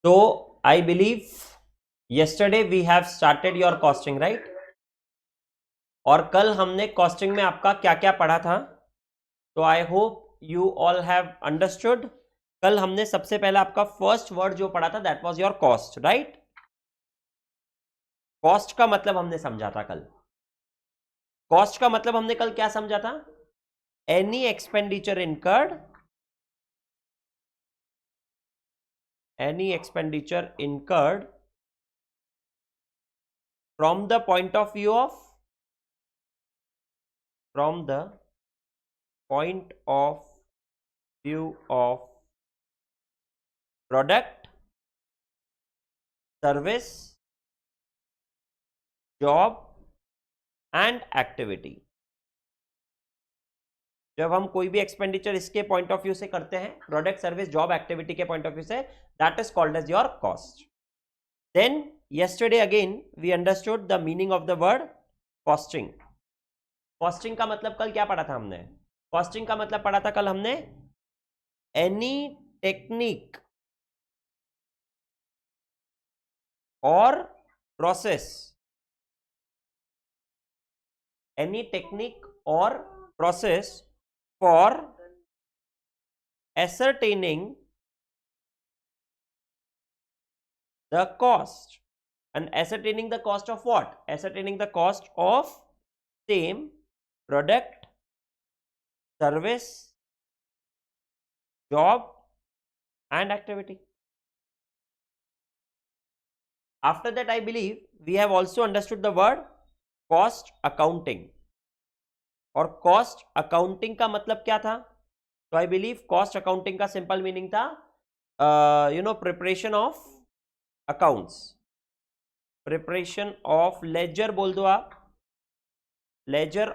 तो I believe yesterday we have started your costing, right? और कल हमने कॉस्टिंग में आपका क्या क्या पढ़ा था, तो I hope you all have understood. कल हमने सबसे पहले आपका फर्स्ट वर्ड जो पढ़ा था that was your cost, right? Cost का मतलब हमने समझा था कल। कॉस्ट का मतलब हमने कल क्या समझा था? Any expenditure incurred, any expenditure incurred from the point of view of product, service, job and activity। जब हम कोई भी एक्सपेंडिचर इसके पॉइंट ऑफ व्यू से करते हैं, प्रोडक्ट, सर्विस, जॉब, एक्टिविटी के पॉइंट ऑफ व्यू से, that is called as your cost. Then yesterday again we understood the meaning of the word costing। Costing का मतलब कल क्या पढ़ा था हमने? कॉस्टिंग का मतलब पढ़ा था कल हमने एनी टेक्निक और प्रोसेस, एनी टेक्निक और process for ascertaining the cost, and ascertaining the cost of what? Ascertaining the cost of same product, service, job and activity. After that I believe we have also understood the word cost accounting। और cost accounting का मतलब क्या था? तो I believe cost accounting का simple meaning था preparation of accounts, preparation of ledger बोल दो आप, ledger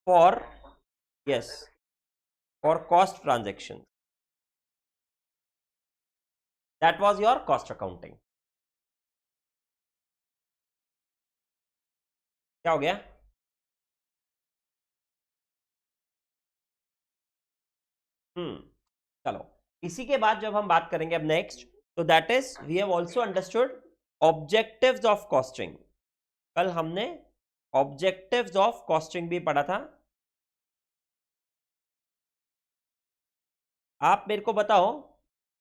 for, yes, for cost transaction, that was your cost accounting. क्या हो गया? चलो, इसी के बाद जब हम बात करेंगे अब नेक्स्ट, तो that is we have also understood objectives of costing. कल हमने ऑब्जेक्टिव्स ऑफ कॉस्टिंग भी पढ़ा था। आप मेरे को बताओ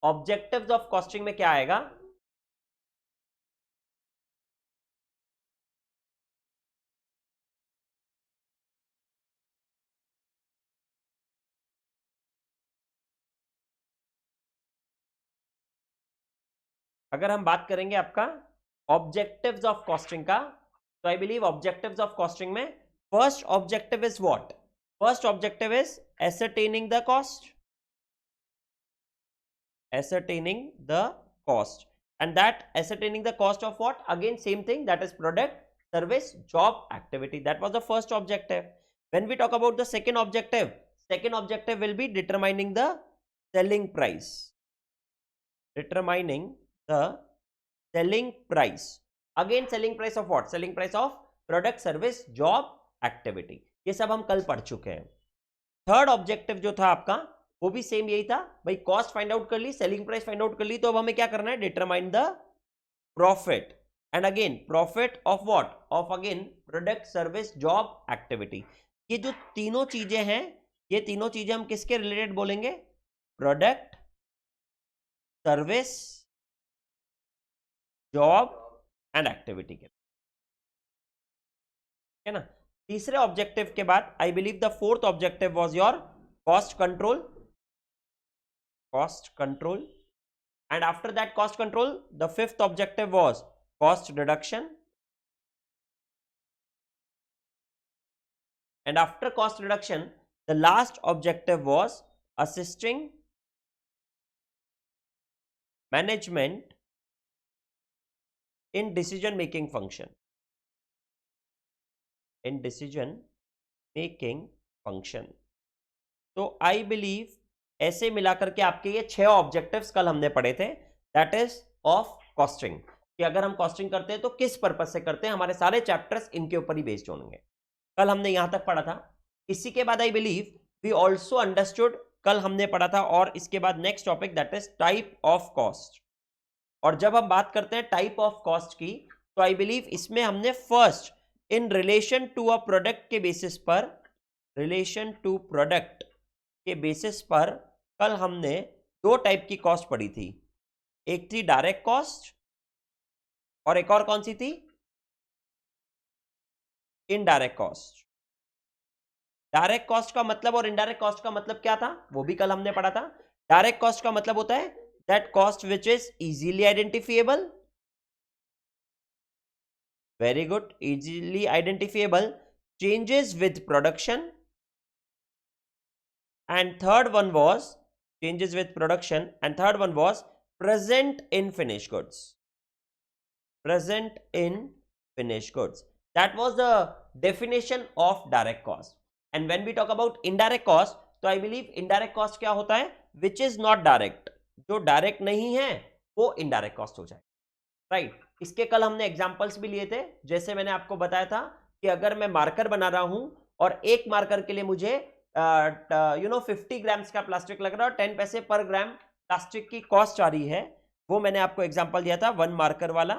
ऑब्जेक्टिव्स ऑफ कॉस्टिंग में क्या आएगा? अगर हम बात करेंगे आपका ऑब्जेक्टिव्स ऑफ कॉस्टिंग का, तो I believe objectives of costing में first objective is what? First objective is ascertaining the cost, ascertaining the cost, and that ascertaining the cost of what? Again same thing, that is product, service, job, activity. That was the first objective. When we talk about the second objective will be determining the selling price, determining the selling price, again selling price of what? Selling price of product, service, job, activity। ये सब हम कल पढ़ चुके हैं। Third objective जो था आपका वो भी सेम यही था भाई, कॉस्ट फाइंड आउट कर ली, सेलिंग प्राइस फाइंड आउट कर ली, तो अब हमें क्या करना है? Determine the profit, and again profit of what? Of again product, service, job, activity. ये जो तीनों चीजें हैं, ये तीनों चीजें हम किसके रिलेटेड बोलेंगे? Product, service, job and activity के, है ना? तीसरे ऑब्जेक्टिव के बाद I believe the fourth objective was your cost control, cost control, and after that cost control the fifth objective was cost reduction, and after cost reduction the last objective was assisting management in decision making function, in decision making function। तो I believe ऐसे मिलाकर के आपके ये 6 objectives कल हमने पढ़े थे, दैट इज ऑफ कॉस्टिंग, कि अगर हम कॉस्टिंग करते हैं तो किस पर्पज से करते हैं, हमारे सारे चैप्टर्स इनके ऊपर ही बेस्ड होंगे। कल हमने यहां तक पढ़ा था। इसी के बाद I believe we also understood, कल हमने पढ़ा था, और इसके बाद next topic that is type of cost. और जब हम बात करते हैं टाइप ऑफ कॉस्ट की, तो आई बिलीव इसमें हमने first in relation to a product के बेसिस पर, रिलेशन टू प्रोडक्ट के बेसिस पर कल हमने दो टाइप की कॉस्ट पढ़ी थी। एक थी डायरेक्ट कॉस्ट और एक और कौन सी थी? Indirect cost. डायरेक्ट कॉस्ट का मतलब और इनडायरेक्ट कॉस्ट का मतलब क्या था, वो भी कल हमने पढ़ा था। डायरेक्ट कॉस्ट का मतलब होता है that cost which is easily identifiable, very good, easily identifiable, changes with production, and third one was changes with production, and third one was present in finished goods, present in finished goods. That was the definition of direct cost. And when we talk about indirect cost, तो I believe indirect cost क्या होता है? Which is not direct, जो direct नहीं है वो indirect cost हो जाए, right? इसके कल हमने एग्जाम्पल्स भी लिए थे, जैसे मैंने आपको बताया था कि अगर मैं मार्कर बना रहा हूं और एक मार्कर के लिए मुझे 50 ग्राम्स का प्लास्टिक लग रहा है और 10 पैसे पर ग्राम प्लास्टिक की कॉस्ट आ रही है, वो मैंने आपको एग्जांपल दिया था वन मार्कर वाला,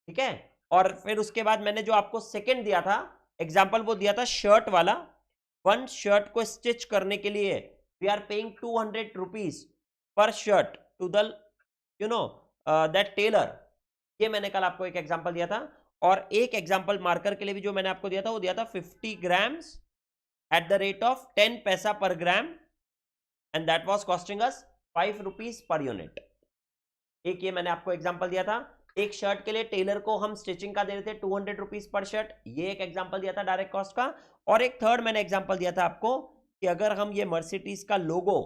ठीक है। और फिर उसके बाद मैंने जो आपको सेकंड दिया था एग्जांपल, वो दिया था शर्ट वाला। वन शर्ट को स्टिच करने के लिए we are paying 200 rupees per shirt to the that tailor, ये मैंने कल आपको एक एग्जांपल दिया था। और एक एग्जांपल मार्कर के लिए भी जो मैंने आपको दिया था वो दिया था 50 grams at the rate of 10 पैसा per gram, and that was costing us 5 rupees per unit. एक ये मैंने आपको एग्जांपल दिया था। एक शर्ट के लिए टेलर को हम स्टिचिंग का दे रहे थे 200 रुपीज पर शर्ट, ये एक एग्जांपल दिया था डायरेक्ट कॉस्ट का। और एक थर्ड मैंने एग्जांपल दिया था आपको कि अगर हम ये मर्सिडीज का लोगो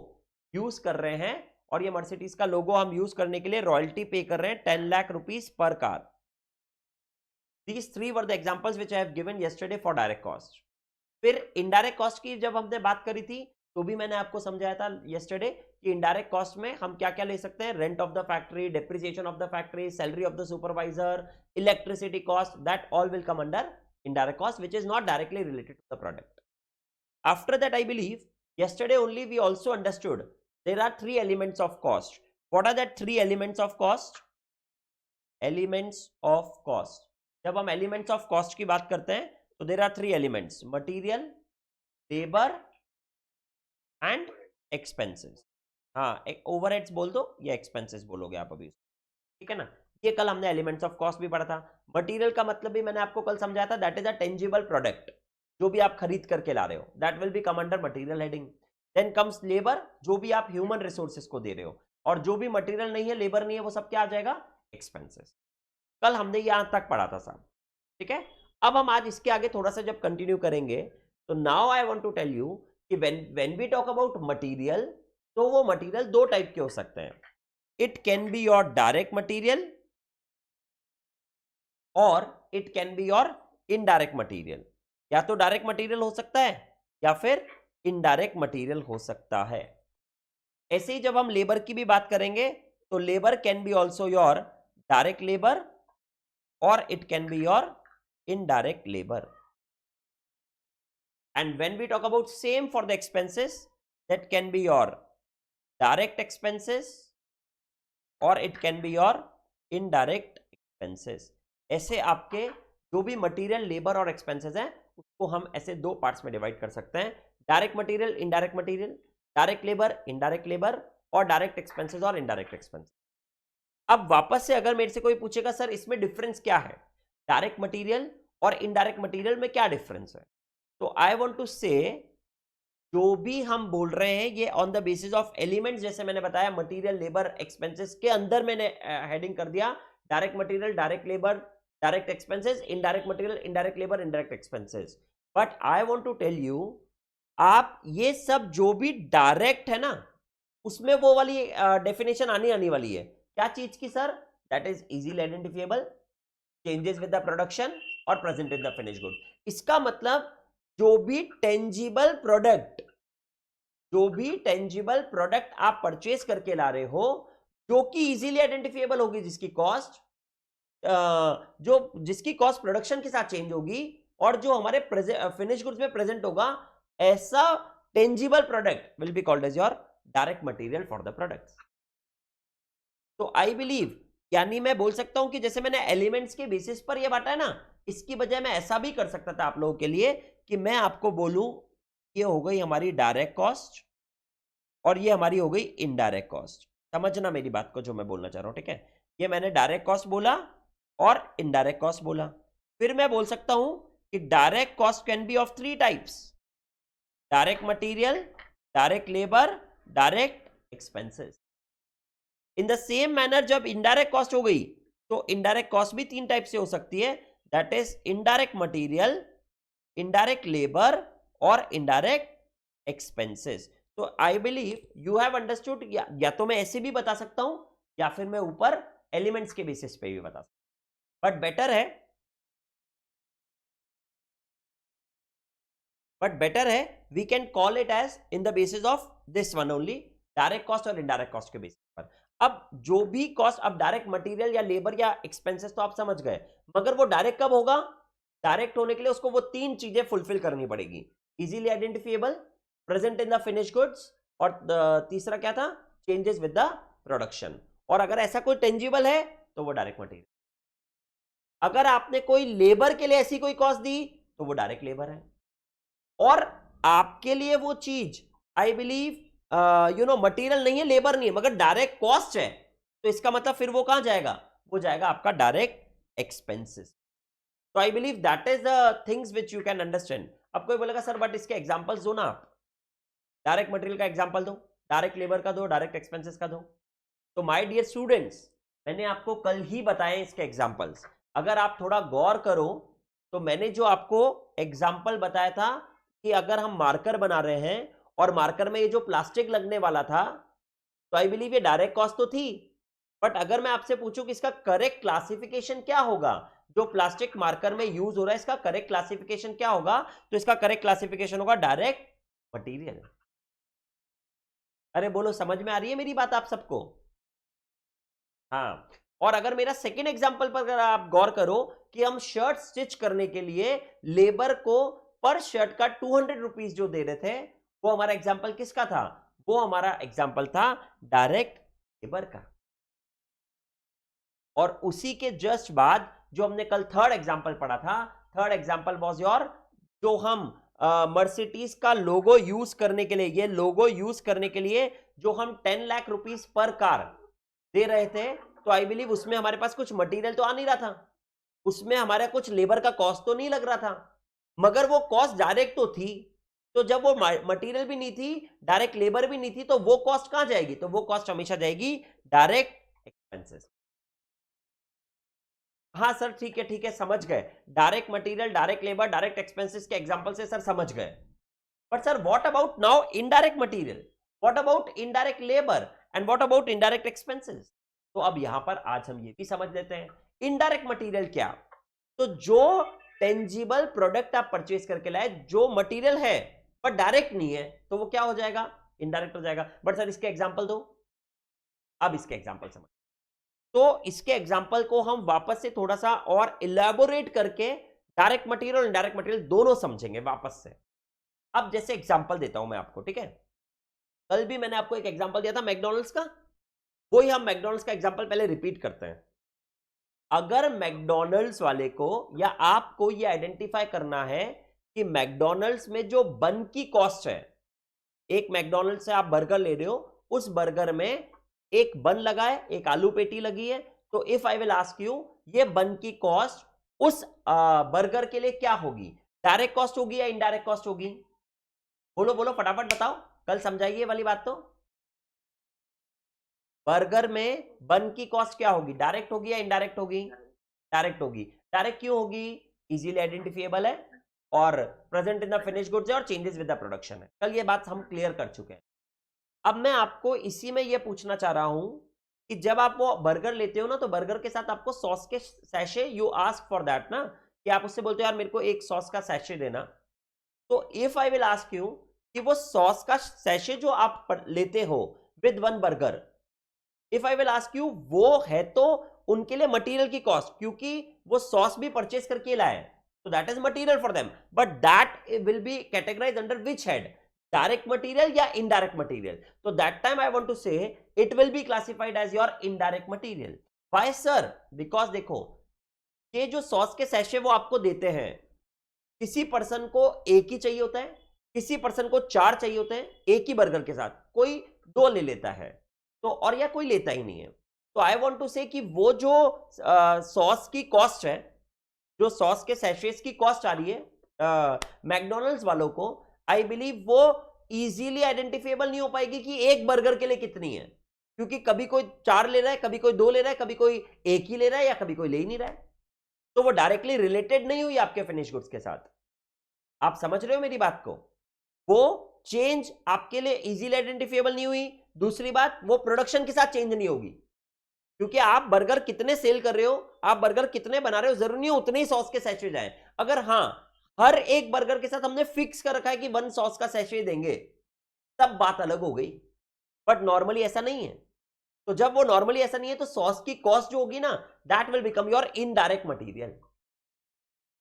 यूज कर रहे हैं और ये मर्सिडीज का लोगो हम यूज करने के लिए रॉयल्टी पे कर रहे हैं 10 lakh rupees per car. These three were the examples which I have given yesterday for direct cost. फिर इनडायरेक्ट कॉस्ट की जब हमने बात करी थी तो भी मैंने आपको समझाया था yesterday कि इनडायरेक्ट कॉस्ट में हम क्या क्या ले सकते हैं, rent of the factory, depreciation of the factory, salary of the supervisor, electricity cost, that all will come under indirect cost which is not directly related to the product. After that, I believe yesterday only we also understood there are three elements of cost. What are the three elements of cost? Elements of cost. जब हम elements of cost की बात करते हैं तो there are three elements, material, labour and expenses. हाँ, एक overheads बोल दो या एक्सपेंसेस बोलोगे आप अभी, ठीक है ना। ये कल हमने एलिमेंट्स ऑफ कॉस्ट भी पढ़ा था। मटेरियल का मतलब भी मैंने आपको कल समझाया था, that is a tangible product, जो भी आप खरीद करके ला रहे हो, that will be come under material heading. Then comes labour, जो भी आप ह्यूमन रिसोर्सेज को दे रहे हो, और जो भी मटेरियल नहीं है, लेबर नहीं है, वो सब क्या आ जाएगा, एक्सपेंसेस। कल हमने यहां तक पढ़ा था साहब, ठीक है। अब हम आज इसके आगे थोड़ा सा जब कंटिन्यू करेंगे तो now I want to tell you कि when we talk about material, तो वो मटेरियल दो टाइप के हो सकते हैं। It can be your direct material और it can be your indirect material. या तो डायरेक्ट मटेरियल हो सकता है या फिर इनडायरेक्ट मटेरियल हो सकता है। ऐसे ही जब हम लेबर की भी बात करेंगे तो labour can be also your direct labour or it can be your indirect labor. And when we talk about same for the expenses, that can be your direct expenses or it can be your indirect expenses. ऐसे आपके जो भी material, labour और expenses हैं उसको हम ऐसे दो पार्ट्स में डिवाइड कर सकते हैं, direct material, indirect material, direct labour, indirect labour, और डायरेक्ट एक्सपेंसेस और इनडायरेक्ट एक्सपेंसेस। अब वापस से अगर मेरे से कोई पूछेगा सर इसमें डिफरेंस क्या है, डायरेक्ट मटेरियल और इनडायरेक्ट मटेरियल में क्या डिफरेंस है, तो आई वांट टू से जो भी हम बोल रहे हैं ये on the basis of elements, जैसे मैंने बताया मटेरियल, लेबर, एक्सपेंसेस के अंदर मैंने हेडिंग कर दिया direct material, direct labour, direct expenses, indirect material, indirect labour, indirect expenses. But I want to tell you, आप ये सब जो भी डायरेक्ट है ना उसमें वो वाली डेफिनेशन आनी वाली है, क्या चीज की sir, that is easily identifiable, changes with the production और present in the finish good. इसका मतलब जो भी टेंजिबल प्रोडक्ट, जो भी टेंजिबल प्रोडक्ट आप परचेस करके ला रहे हो जो कि इजीली आइडेंटिफिएबल होगी, जिसकी कॉस्ट जिसकी कॉस्ट प्रोडक्शन के साथ चेंज होगी और जो हमारे फिनिश गुड्स में प्रेजेंट होगा, ऐसा tangible product will be called as your direct material for the product. तो आई बिलीव, यानी मैं बोल सकता हूं कि जैसे मैंने एलिमेंट्स के बेसिस पर ये बांटा है ना, इसकी बजाय मैं ऐसा भी कर सकता था आप लोगों के लिए कि मैं आपको बोलूं ये हो गई हमारी डायरेक्ट कॉस्ट और ये हमारी हो गई इनडायरेक्ट कॉस्ट। समझना मेरी बात को जो मैं बोलना चाह रहा हूं, ठीक है। ये मैंने डायरेक्ट कॉस्ट बोला और इनडायरेक्ट कॉस्ट बोला। फिर मैं बोल सकता हूं कि direct cost can be of 3 types, direct material, direct labour, direct expenses. In the same manner जब इनडायरेक्ट कॉस्ट हो गई तो इनडायरेक्ट कॉस्ट भी 3 टाइप से हो सकती है, that is indirect material, indirect labour और इनडायरेक्ट एक्सपेंसेस। तो I believe you have understood, या तो मैं ऐसे भी बता सकता हूं या फिर मैं ऊपर एलिमेंट्स के बेसिस पे भी बता सकता हूं, बट बेटर है we can call it as in the basis of this one only, direct cost और इनडायरेक्ट कॉस्ट के बेसिस पर। अब जो भी कॉस्ट, अब डायरेक्ट मटेरियल या लेबर या एक्सपेंसेस तो आप समझ गए, मगर वो डायरेक्ट कब होगा? डायरेक्ट होने के लिए उसको वो 3 चीजें फुलफिल करनी पड़ेगी, easily identifiable, present in the finish goods, और तीसरा क्या था? Changes with the production. और अगर ऐसा कोई टेंजिबल है तो वो डायरेक्ट मटेरियल। अगर आपने कोई लेबर के लिए ऐसी कोई कॉस्ट दी तो वो डायरेक्ट लेबर है, और आपके लिए वो चीज आई बिलीव मटेरियल नहीं है, लेबर नहीं है, मगर डायरेक्ट कॉस्ट है, तो इसका मतलब फिर वो कहां जाएगा? वो जाएगा आपका डायरेक्ट एक्सपेंसेस। तो I believe that is the things which you can understand. अब कोई बोलेगा सर बट इसके एग्जांपल्स दो ना, आप डायरेक्ट मटेरियल का एग्जांपल दो, डायरेक्ट लेबर का दो, डायरेक्ट एक्सपेंसेस का दो। तो माय डियर स्टूडेंट्स, मैंने आपको कल ही बताए इसके एग्जांपल्स। अगर आप थोड़ा गौर करो तो मैंने जो आपको एग्जांपल बताया था कि अगर हम मार्कर बना रहे हैं और मार्कर में ये जो प्लास्टिक लगने वाला था, तो आई बिलीव ये डायरेक्ट कॉस्ट तो थी, बट अगर मैं आपसे पूछूं कि इसका करेक्ट क्लासिफिकेशन क्या होगा, जो प्लास्टिक मार्कर में यूज हो रहा है इसका करेक्ट क्लासिफिकेशन क्या होगा, तो इसका करेक्ट क्लासिफिकेशन होगा डायरेक्ट मटेरियल। अरे बोलो, समझ में आ रही है मेरी बात आप सबको? हाँ। और अगर मेरा सेकेंड एग्जांपल पर अगर आप गौर करो कि हम शर्ट स्टिच करने के लिए लेबर को पर शर्ट का 200 रुपीज जो दे रहे थे, वो हमारा एग्जांपल किसका था? वो हमारा एग्जांपल था डायरेक्ट लेबर का। और उसी के जस्ट बाद जो हमने कल थर्ड एग्जांपल पढ़ा था, थर्ड एग्जांपल वाज योर, जो हम मर्सिडीज का लोगो यूज करने के लिए, ये लोगो यूज करने के लिए जो हम 10 लाख रुपीस पर कार दे रहे थे, तो आई बिलीव उसमें हमारे पास कुछ मटेरियल तो आ नहीं रहा था, उसमें हमारा कुछ लेबर का कॉस्ट तो नहीं लग रहा था, मगर वो कॉस्ट डायरेक्ट तो थी। तो जब वो मटेरियल भी नहीं थी, डायरेक्ट लेबर भी नहीं थी, तो वो कॉस्ट कहां जाएगी? तो वो कॉस्ट हमेशा जाएगी डायरेक्ट एक्सपेंसेस। हाँ सर, ठीक है, समझ गए। Direct material, direct labour, direct expenses के एग्जांपल से सर समझ गए। But sir what about now indirect material, what about indirect labour and what about indirect expenses? तो अब यहां पर आज हम ये भी समझ लेते हैं इनडायरेक्ट मटेरियल क्या। तो जो टेंजिबल प्रोडक्ट आप परचेज करके लाए, जो मटेरियल है पर डायरेक्ट नहीं है, तो वो क्या हो जाएगा? इनडायरेक्ट हो जाएगा। बट सर इसके एग्जांपल दो। अब इसके एग्जांपल समझ, तो इसके एग्जांपल को हम वापस से थोड़ा सा और इलेबोरेट करके डायरेक्ट मटेरियल और इनडायरेक्ट मटेरियल दोनों समझेंगे वापस से। अब जैसे एग्जांपल देता हूं मैं आपको, ठीक है। कल भी मैंने आपको एक एग्जांपल दिया था मैकडॉनल्ड्स का, वही हम मैकडॉनल्ड्स का एग्जांपल पहले रिपीट करते हैं। अगर मैकडॉनल्ड्स वाले को या आपको ये आइडेंटिफाई करना है कि मैकडॉनल्ड्स में जो बन की कॉस्ट है, एक मैकडॉनल्ड्स से आप बर्गर ले रहे हो, उस बर्गर में एक बन लगा है, एक आलू पेटी लगी है, तो if I will ask you, ये बन की कॉस्ट उस बर्गर के लिए क्या होगी? डायरेक्ट कॉस्ट होगी या इनडायरेक्ट कॉस्ट होगी? बोलो बोलो, फटाफट बताओ, कल समझाइए ये वाली बात। तो बर्गर में बन की कॉस्ट क्या होगी? डायरेक्ट होगी या इनडायरेक्ट होगी? डायरेक्ट होगी। डायरेक्ट क्यों होगी? इजीली आइडेंटिफिएबल है और present in the finish goods है और चेंजेस विद द प्रोडक्शन है। कल ये बात हम क्लियर कर चुके हैं। अब मैं आपको इसी में ये पूछना चाह रहा हूं कि जब आप वो बर्गर लेते हो ना, तो बर्गर के साथ आपको सॉस के sachet, you ask for that ना, कि आप उससे बोलते हो यार मेरे को एक सॉस का सैशे देना। तो if I will ask you कि वो सॉस का सैशे जो आप लेते हो with one burger, if I will ask you, वो है तो उनके लिए मटेरियल की कॉस्ट, क्योंकि वो सॉस भी परचेज करके लाए, तो that is material for them, but that will be categorize under which head? Direct material या इनडायरेक्ट मटेरियल, तो that time I want to say it will be classified as your indirect material. Why sir? Because देखो, ये जो sauce के sachet वो आपको देते हैं, किसी पर्सन को एक ही चाहिए होता है, किसी पर्सन को 4 चाहिए होते हैं एक ही बर्गर के साथ, कोई 2 ले लेता है, तो और या कोई लेता ही नहीं है. तो आई वांट टू से कि वो जो सॉस की कॉस्ट है, जो सॉस के सैशेस की कॉस्ट आ रही है मैकडोनल्ड्स वालों को, आई बिलीव वो इजीली आइडेंटिफिएबल नहीं हो पाएगी कि एक बर्गर के लिए कितनी है, क्योंकि कभी कोई 4 ले रहा है, कभी कोई 2 ले रहा है, कभी कोई एक ही ले रहा है, या कभी कोई ले ही नहीं रहा है. तो वो डायरेक्टली रिलेटेड नहीं हुई आपके फिनिश गुड्स के साथ. आप समझ रहे हो मेरी बात को? वो चेंज आपके लिए इजीली आइडेंटिफिएबल नहीं हुई. दूसरी बात, वो प्रोडक्शन के साथ चेंज नहीं होगी, क्योंकि आप बर्गर कितने सेल कर रहे हो, आप बर्गर कितने बना रहे हो, जरूरी नहीं उतने ही सॉस के सैशे जाए. अगर हाँ, हर एक बर्गर के साथ हमने फिक्स कर रखा है कि 1 सॉस का सैशे देंगे, तब बात अलग हो गई. बट नॉर्मली ऐसा नहीं है. तो जब वो नॉर्मली ऐसा नहीं है, तो सॉस की कॉस्ट जो होगी ना, that will become your indirect material.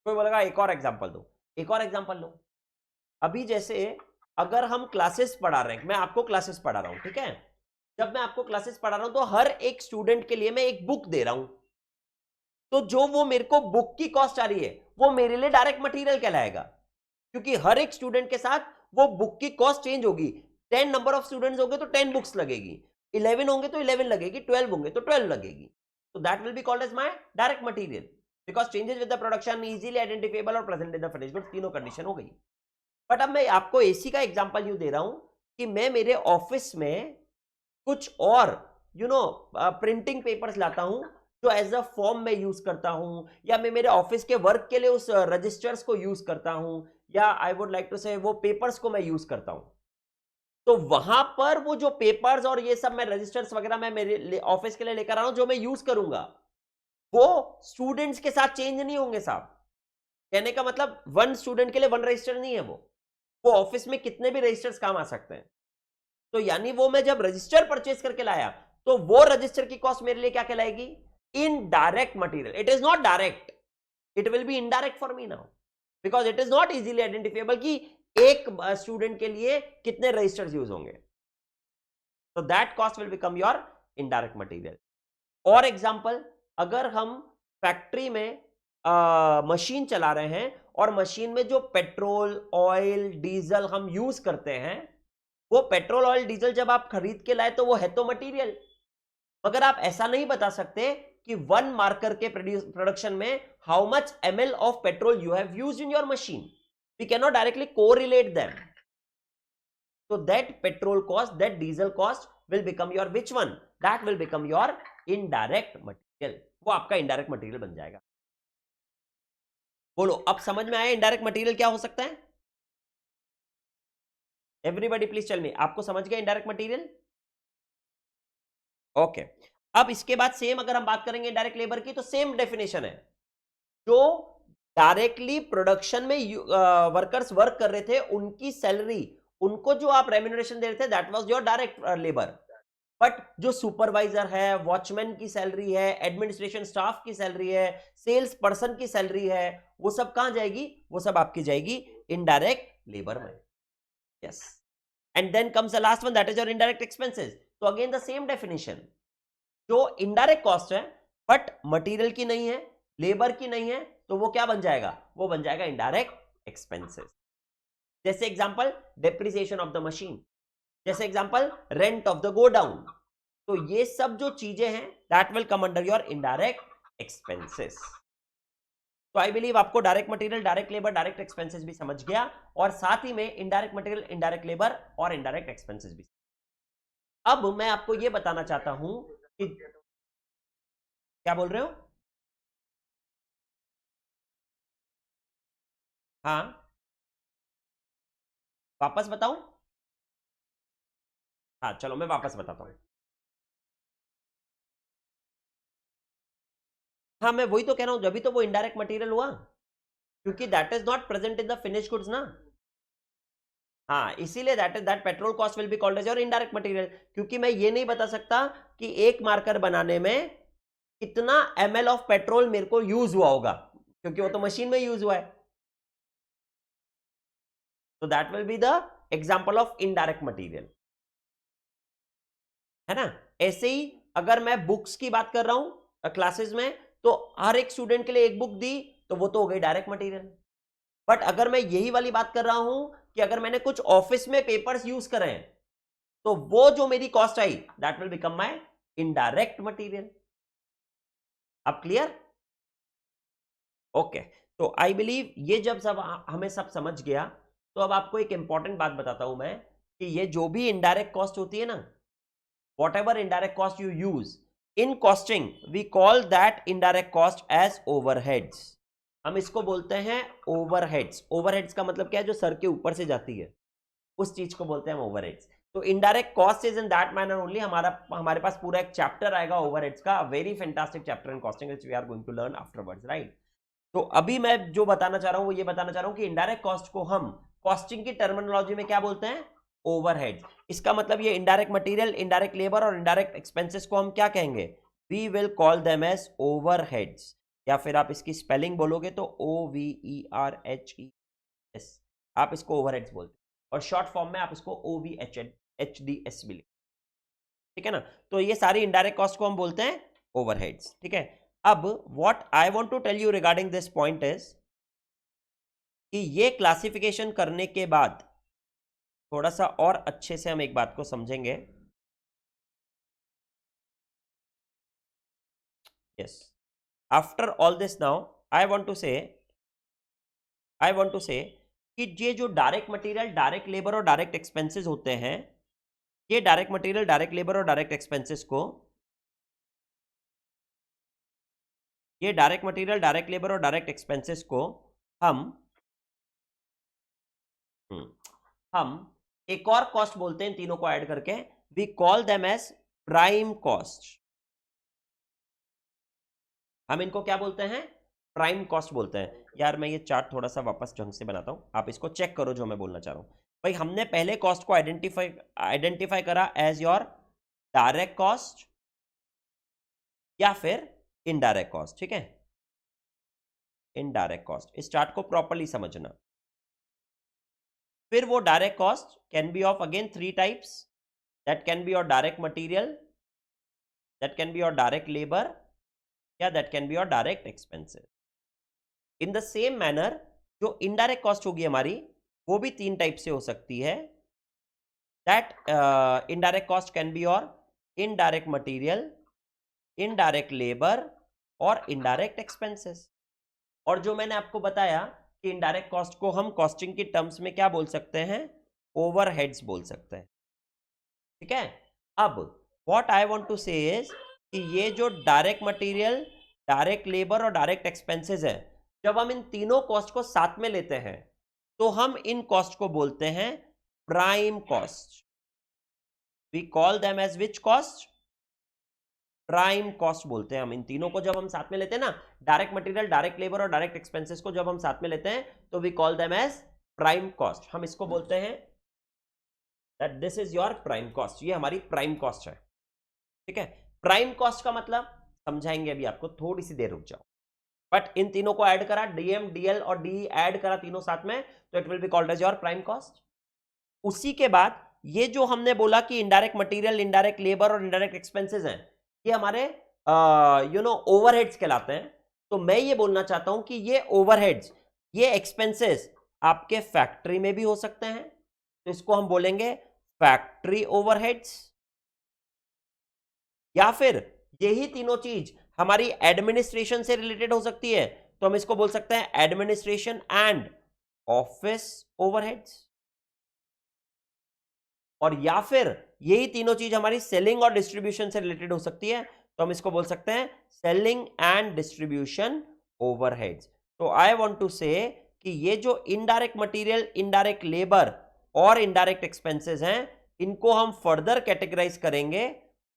कोई बोलेगा एक और एग्जांपल दो, एक और एग्जांपल लो. अभी जैसे अगर हम क्लासेस पढ़ा रहे हैं, मैं आपको क्लासेस पढ़ा रहा हूं, ठीक है, जब मैं आपको क्लासेस पढ़ा रहा हूं तो हर एक स्टूडेंट के लिए मैं एक बुक दे रहा हूं, तो जो वो मेरे को बुक की कॉस्ट आ रही है, वो मेरे लिए डायरेक्ट मटेरियल कहलाएगा, क्योंकि हर एक स्टूडेंट के साथ वो बुक की कॉस्ट चेंज होगी. 10 नंबर ऑफ स्टूडेंट्स होंगे तो 10 बुक्स लगेगी, 11 होंगे तो 11 लगेगी, 12 होंगे तो 12 लगेगी. तो that will be called as my direct material, because changes with the production easily identifiable और present in the finish goods, तीनों कंडीशन हो गई. बट अब मैं आपको एसी का एग्जांपल यूं दे रहा हूं कि मैं मेरे ऑफिस में कुछ और प्रिंटिंग पेपर्स लाता हूं जो एज अ फॉर्म में यूज करता हूं, या मैं मेरे ऑफिस के वर्क के लिए उस रजिस्टर्स को यूज करता हूं, या आई वुड लाइक टू से वो पेपर्स को मैं यूज करता हूं. तो वहां पर वो जो पेपर्स और ये सब मैं रजिस्टर्स वगैरह मैं मेरे ऑफिस के लिए लेकर आ रहा हूं, जो मैं यूज करूंगा, वो स्टूडेंट्स के साथ चेंज नहीं होंगे साहब. कहने का मतलब 1 स्टूडेंट के लिए 1 रजिस्टर नहीं है, वो ऑफिस में कितने भी रजिस्टर्स काम आ सकते हैं. तो यानी वो मैं जब रजिस्टर परचेस करके लाया, तो वो रजिस्टर की कॉस्ट मेरे लिए क्या कहलाएगी? Indirect material. It is not direct, it will be indirect for me now, because it is not easily identifiable कि एक स्टूडेंट के लिए कितने रजिस्टर्स यूज होंगे. तो that cost will become your indirect material. और एग्जांपल, अगर हम फैक्ट्री में मशीन चला रहे हैं और मशीन में जो पेट्रोल, ऑयल, डीजल हम यूज करते हैं, वो पेट्रोल, ऑयल, डीजल जब आप खरीद के लाए तो वो है तो मटेरियल, मगर आप ऐसा नहीं बता सकते कि 1 मार्कर के प्रोडक्शन में how much ml of petrol you have used in your machine. We can not directly correlate them. So that petrol cost, that diesel cost will become your which one? That will become your indirect material. वो आपका indirect material बन जाएगा. बोलो, अब समझ में आया indirect material क्या हो सकता है? Everybody please tell me, आपको समझ गया indirect material? Okay. अब इसके बाद सेम अगर हम बात करेंगे indirect labor की, तो सेम डेफिनेशन है. जो डायरेक्टली प्रोडक्शन में वर्कर्स वर्क कर रहे थे, उनकी सैलरी, उनको जो आप रेम्यूनरेशन दे रहे थे, that was your direct labour. But जो सुपरवाइजर है, वॉचमैन की सैलरी है, एडमिनिस्ट्रेशन स्टाफ की सैलरी है, सेल्स पर्सन की सैलरी है, वो सब कहां जाएगी? वो सब आपकी जाएगी इनडायरेक्ट लेबर में. Yes. And then comes the last one, that is your indirect expenses. तो अगेन द सेम डेफिनेशन, जो इनडायरेक्ट कॉस्ट है बट मटेरियल की नहीं है, लेबर की नहीं है, तो वो क्या बन जाएगा? वो बन जाएगा इनडायरेक्ट एक्सपेंसेस. जैसे example, depreciation of the machine, जैसे example rent of the godown. तो ये सब जो चीजें हैं, that will come under your indirect expenses. तो आई बिलीव आपको direct material, direct labour, direct expenses भी समझ गया, और साथ ही में इनडायरेक्ट मटेरियल, इनडायरेक्ट लेबर और इनडायरेक्ट एक्सपेंसेस भी. अब मैं आपको यह बताना चाहता हूं कि क्या बोल रहे हो? हाँ, वापस बताऊं? हाँ चलो मैं वापस बताता हूं. हाँ, मैं वही तो कह रहा हूं, जब भी तो वो इनडायरेक्ट मटेरियल हुआ, क्योंकि that is not present in the finish goods ना. हाँ, इसीलिए that petrol cost will be called as your indirect material, क्योंकि मैं ये नहीं बता सकता कि एक मार्कर बनाने में कितना ml ऑफ पेट्रोल मेरे को यूज हुआ होगा, क्योंकि वो तो मशीन में यूज हुआ है. तो that will be the example of indirect material, है ना। ऐसे ही अगर मैं बुक्स की बात कर रहा हूं क्लासेस में, तो हर एक स्टूडेंट के लिए एक बुक दी, तो वो तो हो गई डायरेक्ट मटेरियल। बट अगर मैं यही वाली बात कर रहा हूं कि अगर मैंने कुछ ऑफिस में पेपर्स यूज करे हैं, तो वो जो मेरी cost I, that will become my indirect material. अब क्लियर? ओके, तो आई बिलीव ये जब सब हमें सब समझ गया, तो अब आपको एक इंपॉर्टेंट बात बताता हूं मैं कि ये जो भी इनडायरेक्ट कॉस्ट होती है ना, whatever indirect cost you use in costing, we call that indirect cost as overheads। हम इसको बोलते हैं overheads। overheads का मतलब क्या है? जो सर के ऊपर से जाती है, उस चीज को बोलते हैं हम overheads। तो indirect cost is in that manner only। हमारे पास पूरा एक चैप्टर आएगा overheads का, very fantastic chapter in costing which we are going to learn afterwards, right? तो अभी मैं जो बताना चाह रहा हूं वो ये बताना चाह रहा हूं कि इनडायरेक्ट कॉस्ट को हम कॉस्टिंग की टर्मिनोलॉजी में क्या बोलते हैं? ओवरहेड। इसका मतलब ये इनडायरेक्ट मटेरियल, इनडायरेक्ट लेबर और इनडायरेक्ट एक्सपेंसेस को हम क्या कहेंगे? We will call them as overheads, या फिर आप इसकी स्पेलिंग बोलोगे तो OVERHES, आप इसको ओवरहेड्स बोलते हैं, और शॉर्ट फॉर्म में आप इसको OVHDS भी लिखते, ठीक है ना। तो ये सारी इनडायरेक्ट कॉस्ट को हम बोलते हैं ओवरहेड्स, ठीक है। अब what I want to tell you regarding this point is कि ये क्लासिफिकेशन करने के बाद थोड़ा सा और अच्छे से हम एक बात को समझेंगे। Yes, after all this now I want to say कि ये जो डायरेक्ट मटेरियल, डायरेक्ट लेबर और डायरेक्ट एक्सपेंसेस होते हैं, ये डायरेक्ट मटेरियल, डायरेक्ट लेबर और डायरेक्ट एक्सपेंसेस को, ये डायरेक्ट मटेरियल, डायरेक्ट लेबर और डायरेक्ट एक्सपेंसेस को हम एक और कॉस्ट बोलते हैं, तीनों को ऐड करके we call them as prime cost. हम इनको क्या बोलते हैं? प्राइम कॉस्ट बोलते हैं। यार मैं ये चार्ट थोड़ा सा वापस ढंग से बनाता हूं, आप इसको चेक करो जो मैं बोलना चाह रहा हूं। भाई हमने पहले कॉस्ट को आइडेंटिफाई करा एज योर डायरेक्ट कॉस्ट या फिर इनडायरेक्ट कॉस्ट, ठीक है। इनडायरेक्ट कॉस्ट, इस चार्ट को प्रॉपर्ली समझना। फिर वो direct cost can be of again 3 types, that can be your direct material, that can be your direct labour, या that can be your direct expenses. In the same manner जो indirect cost होगी हमारी, वो भी 3 type से हो सकती है। That indirect cost can be your indirect material, indirect labour और इनडायरेक्ट एक्सपेंसेस। और जो मैंने आपको बताया कि इनडायरेक्ट कॉस्ट को हम कॉस्टिंग की टर्म्स में क्या बोल सकते हैं? ओवरहेड्स बोल सकते हैं, ठीक है। अब व्हाट आई वांट टू से इज कि ये जो डायरेक्ट मटेरियल, डायरेक्ट लेबर और डायरेक्ट एक्सपेंसेस है, जब हम इन तीनों कॉस्ट को साथ में लेते हैं तो हम इन कॉस्ट को बोलते हैं prime cost. We call them as which cost? Prime cost बोलते हैं हम इन तीनों को। जब हम साथ में लेते हैं ना, डायरेक्ट मटेरियल, डायरेक्ट लेबर और डायरेक्ट एक्सपेंसेस को जब हम साथ में लेते हैं तो we call them as prime cost. हम इसको बोलते हैं that this is your prime cost, ये हमारी प्राइम कॉस्ट है, ठीक है। प्राइम कॉस्ट का मतलब समझाएंगे अभी आपको, थोड़ी सी देर रुक जाओ। बट इन तीनों को ऐड करा, डीएम, डीएल और डी ऐड करा तीनों साथ में, तो it will be called as your prime cost. उसी के बाद ये जो हमने बोला कि इनडायरेक्ट मटेरियल, इनडायरेक्ट लेबर और इनडायरेक्ट एक्सपेंसेस हैं, ये हमारे ओवरहेड्स कहलाते हैं। तो मैं ये बोलना चाहता हूं कि ये ओवरहेड्स, ये एक्सपेंसेस आपके फैक्ट्री में भी हो सकते हैं, तो इसको हम बोलेंगे फैक्ट्री ओवरहेड्स। या फिर यही तीनों चीज हमारी एडमिनिस्ट्रेशन से रिलेटेड हो सकती है, तो हम इसको बोल सकते हैं एडमिनिस्ट्रेशन एंड ऑफिस ओवरहेड्स। और या फिर यही तीनों चीज हमारी सेलिंग और डिस्ट्रीब्यूशन से रिलेटेड हो सकती है, तो हम इसको बोल सकते हैं सेलिंग एंड डिस्ट्रीब्यूशन ओवरहेड्स। तो आई वांट टू से कि ये जो इनडायरेक्ट मटेरियल, इनडायरेक्ट लेबर और इनडायरेक्ट एक्सपेंसेस हैं, इनको हम फर्दर कैटेगराइज करेंगे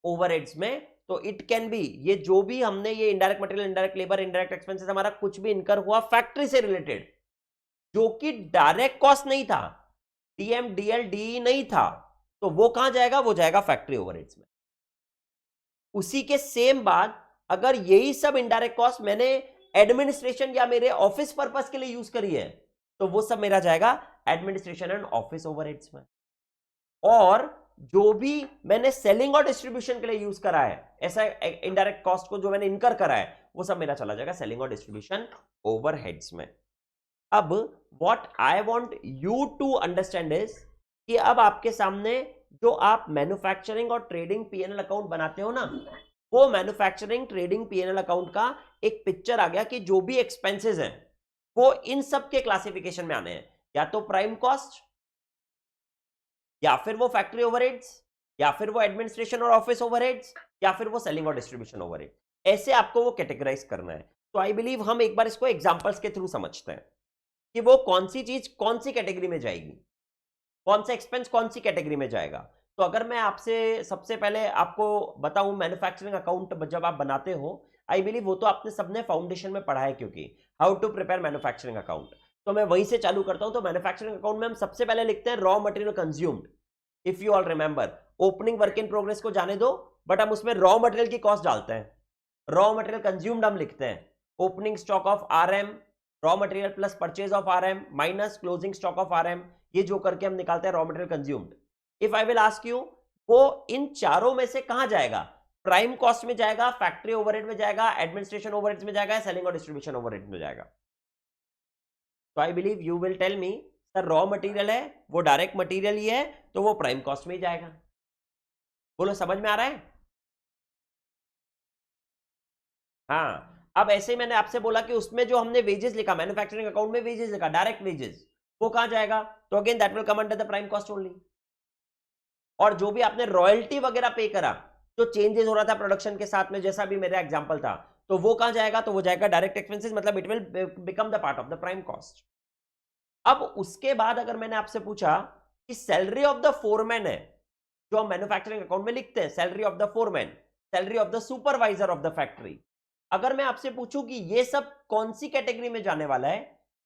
ओवरहेड्स में। तो इट कैन बी, ये जो भी हमने ये indirect material, indirect labour, indirect expenses, हमारा कुछ भी इनकर हुआ फैक्ट्री से रिलेटेड, जो कि डायरेक्ट कॉस्ट नहीं था, डीएम, डीएल, डीई नहीं था, तो वो कहां जाएगा? वो जाएगा फैक्ट्री ओवरहेड्स में। उसी के सेम बात, अगर यही सब इनडायरेक्ट कॉस्ट मैंने एडमिनिस्ट्रेशन या मेरे ऑफिस पर्पस के लिए यूज करी है, तो वो सब मेरा जाएगा एडमिनिस्ट्रेशन एंड ऑफिस ओवरहेड्स में। और जो भी मैंने सेलिंग और डिस्ट्रीब्यूशन के लिए यूज करा है, ऐसा इनडायरेक्ट कॉस्ट को जो मैंने इनकर करा है, वो सब मेरा चला जाएगा सेलिंग और डिस्ट्रीब्यूशन ओवरहेड्स में। अब what I want you to understand is कि अब आपके सामने जो आप मैन्युफैक्चरिंग और ट्रेडिंग पीएनएल अकाउंट बनाते हो ना, वो मैन्युफैक्चरिंग ट्रेडिंग पीएनएल अकाउंट का एक पिक्चर आ गया कि जो भी एक्सपेंसेस हैं वो इन सब के क्लासिफिकेशन में आने हैं, या तो प्राइम कॉस्ट, या फिर वो फैक्ट्री ओवरहेड्स, या फिर वो एडमिनिस्ट्रेशन और ऑफिस ओवरहेड्स, या फिर वो सेलिंग और डिस्ट्रीब्यूशन ओवरहेड। ऐसे आपको वो कैटेगराइज करना है। तो आई बिलीव हम एक बार इसको एग्जांपल्स के थ्रू समझते हैं कि वो कौन सी चीज कौन सी कैटेगरी में जाएगी, कौन सा एक्सपेंस कौन सी कैटेगरी में जाएगा। तो अगर मैं आपसे सबसे पहले आपको बताऊं, मैन्युफैक्चरिंग अकाउंट जब आप बनाते हो, आई बिलीव वो तो आपने सबने फाउंडेशन में पढ़ा है, क्योंकि how to prepare manufacturing account. तो मैं वहीं से चालू करता हूं। तो मैन्युफैक्चरिंग अकाउंट में हम सबसे पहले लिखते हैं raw material consumed. If you all remember, opening work in progress को जाने दो, बट हम उसमें रॉ मटेरियल की कॉस्ट डालते हैं। रॉ मटेरियल कंज्यूम्ड हम लिखते हैं opening stock of RM, raw material plus purchase of RM minus closing stock of RM, ये जो करके हम निकालते हैं raw material consumed. If I will ask you, वो इन चारों में से कहां जाएगा? प्राइम कॉस्ट में जाएगा, फैक्ट्री ओवरहेड में जाएगा, एडमिनिस्ट्रेशन ओवरहेड्स में जाएगा, सेलिंग और डिस्ट्रीब्यूशन ओवरहेड में जाएगा? तो I believe you will tell me sir raw material है, वो डायरेक्ट मटेरियल ही है, तो वो प्राइम कॉस्ट में ही जाएगा। बोलो समझ में आ रहा है? हाँ, अब ऐसे ही मैंने आपसे बोला कि उसमें जो हमने वेजेस लिखा, मैन्युफैक्चरिंग अकाउंट में वेजेस लिखा, डायरेक्ट वेजेस, वो कहां जाएगा? तो again that will come under the prime cost only. और जो भी आपने रॉयल्टी वगैरह पे करा, जो चेंजेस हो रहा था प्रोडक्शन के साथ में, जैसा भी मेरा एग्जांपल था, तो वो कहां जाएगा? तो वो जाएगा डायरेक्ट एक्सपेंसेस, मतलब it will become the part of the prime cost. अब उसके बाद अगर मैंने आपसे पूछा कि सैलरी ऑफ द फोरमैन है, जो हम मैन्युफैक्चरिंग अकाउंट में लिखते हैं, salary of the foreman, salary of the supervisor of the factory, अगर मैं आपसे पूछूं कि ये सब कौन सी कैटेगरी में जाने वाला है,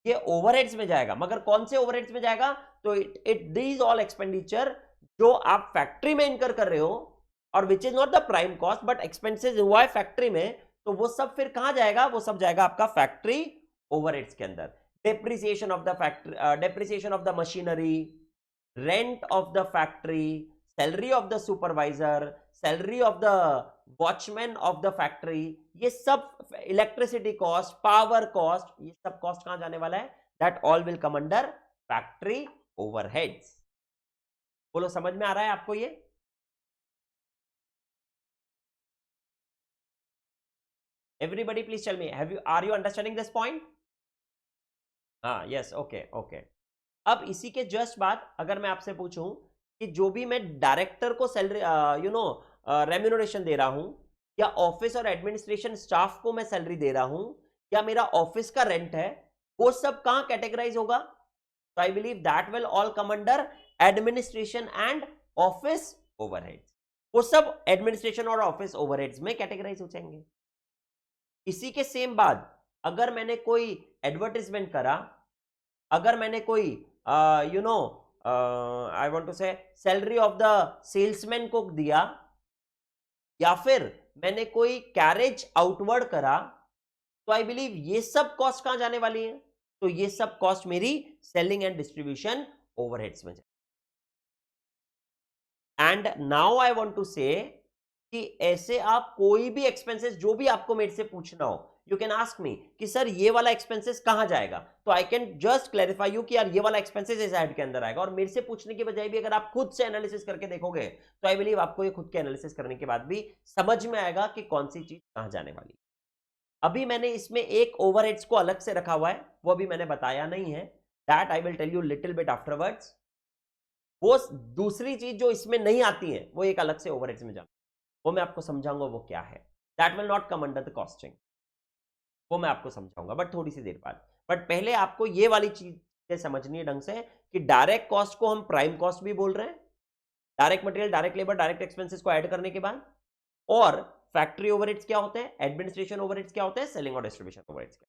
ये ओवरहेड्स में जाएगा। मगर कौन से ओवरहेड्स में जाएगा? तो इट दीज ऑल एक्सपेंडिचर जो आप फैक्ट्री में इनकर कर रहे हो, और which is not the prime cost but expenses हुआ है फैक्ट्री में, तो वो सब फिर कहां जाएगा? वो सब जाएगा आपका फैक्ट्री ओवरहेड्स के अंदर। Depreciation of the factory, depreciation of the machinery, rent of the factory, salary of the supervisor, salary of the watchman of the factory, ये सब, इलेक्ट्रिसिटी कॉस्ट, पावर कॉस्ट, ये सब कॉस्ट कहां जाने वाला है? That all will come under factory overheads. बोलो समझ में आ रहा है आपको ये? Everybody please tell me, are you understanding this point? हाँ, यस, ओके ओके। अब इसी के जस्ट बाद अगर मैं आपसे पूछूं कि जो भी मैं डायरेक्टर को सैलरी रेम्यूनरेशन दे रहा हूं, या ऑफिस और एडमिनिस्ट्रेशन स्टाफ को मैं सैलरी दे रहा हूं, या मेरा ऑफिस का रेंट है, वो सब कहां कैटेगराइज होगा? तो I believe that will all come under administration and office overheads. वो सब एडमिनिस्ट्रेशन और ऑफिस ओवरहेड्स में कैटेगराइज हो जाएंगे। इसी के सेम बाद अगर मैंने कोई एडवर्टाइजमेंट करा, अगर मैंने कोई आई वांट टू से सैलरी ऑफ द सेल्समैन को दिया, या फिर मैंने कोई कैरेज आउटवर्ड करा, तो आई बिलीव ये सब कॉस्ट कहां जाने वाली है? तो ये सब कॉस्ट मेरी सेलिंग एंड डिस्ट्रीब्यूशन ओवरहेड्स में जाए। And now I want to say कि ऐसे आप कोई भी एक्सपेंसेस जो भी आपको मेरे से पूछना हो, यू कैन आस्क मी कि सर ये वाला एक्सपेंसेस कहां जाएगा, तो I can just clarify you कि यार ये वाला एक्सपेंसेस इस हेड के अंदर आएगा। और मेरे से पूछने की बजाय भी अगर आप खुद से एनालिसिस करके देखोगे, तो आई बिलीव आपको ये खुद के एनालिसिस करने के बाद भी समझ में आएगा कि कौन सी चीज कहां जाने वाली। अभी मैंने इसमें एक ओवरहेड्स को अलग से रखा हुआ है, वो अभी मैंने बताया नहीं है, that I will tell you little bit afterwards. वो दूसरी चीज जो इसमें नहीं आती है, वो एक अलग से ओवरहेड्स में जाती है, वो मैं आपको समझाऊंगा वो क्या है। That will not come under the costing, वो मैं आपको समझाऊंगा बट थोड़ी सी देर बाद। बट पहले आपको ये वाली चीज समझनी है ढंग से कि डायरेक्ट कॉस्ट को हम प्राइम कॉस्ट भी बोल रहे हैं, direct material, direct labour, direct expenses को ऐड करने के बाद। और फैक्ट्री ओवरहेड्स क्या होते हैं, एडमिनिस्ट्रेशन ओवरहेड्स क्या होते हैं, सेलिंग और डिस्ट्रीब्यूशन ओवरहेड्स क्या।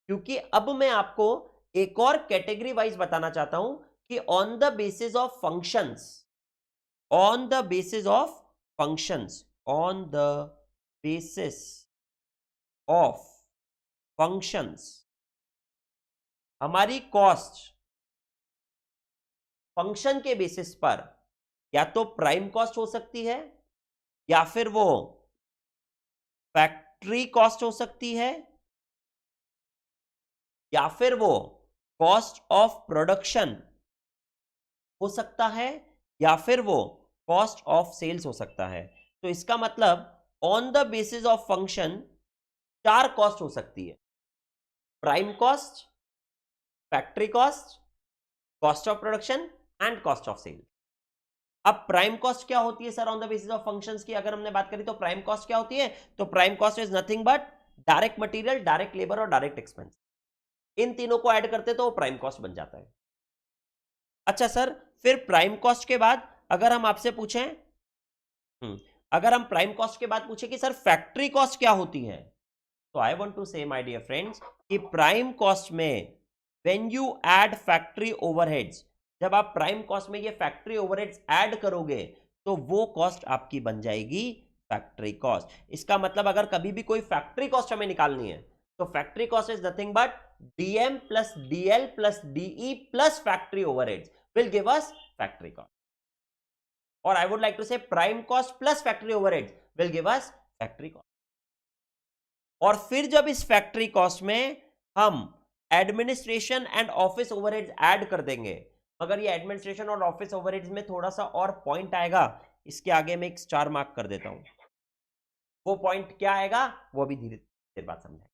क्योंकि अब मैं आपको एक और कैटेगरी वाइज बताना चाहता हूं कि on the basis of functions, on the basis of functions, on the basis of functions, हमारी कॉस्ट फंक्शन के बेसिस पर या तो प्राइम कॉस्ट हो सकती है, या फिर वो फैक्ट्री कॉस्ट हो सकती है, या फिर वो कॉस्ट ऑफ प्रोडक्शन हो सकता है, या फिर वो कॉस्ट ऑफ सेल्स हो सकता है। तो इसका मतलब on the basis of function 4 cost हो सकती है: prime cost, factory cost, cost of production and cost of sale. अब प्राइम कॉस्ट क्या होती है sir on the basis of functions की अगर हमने बात करी तो प्राइम कॉस्ट क्या होती है? तो prime cost is nothing but direct material, direct labour और डायरेक्ट एक्सपेंस। इन तीनों को ऐड करते तो वो प्राइम कॉस्ट बन जाता है। अच्छा सर, फिर प्राइम कॉस्ट के बाद अगर हम आपसे पूछें अगर हम प्राइम कॉस्ट के बाद पूछें कि सर फैक्ट्री कॉस्ट क्या होती है, तो आई वांट टू से माय डियर फ्रेंड्स कि प्राइम कॉस्ट में when you add factory overheads, जब आप प्राइम कॉस्ट में ये फैक्ट्री ओवरहेड्स ऐड करोगे तो वो कॉस्ट आपकी बन जाएगी फैक्ट्री कॉस्ट। इसका मतलब अगर कभी भी कोई फैक्ट्री कॉस्ट हमें निकालनी है तो factory cost is nothing but DM plus DL plus DE plus factory overheads will give us factory cost. और I would like to say prime cost plus factory overheads will give us factory cost. और फिर जब इस factory cost में हम administration and office overheads add कर देंगे, मगर ये एडमिनिस्ट्रेशन और ऑफिस ओवरहेड्स में थोड़ा सा और पॉइंट आएगा, इसके आगे मैं एक स्टार मार्क कर देता हूं। वो पॉइंट क्या आएगा वो भी धीरे धीरे बात समझाएंगे।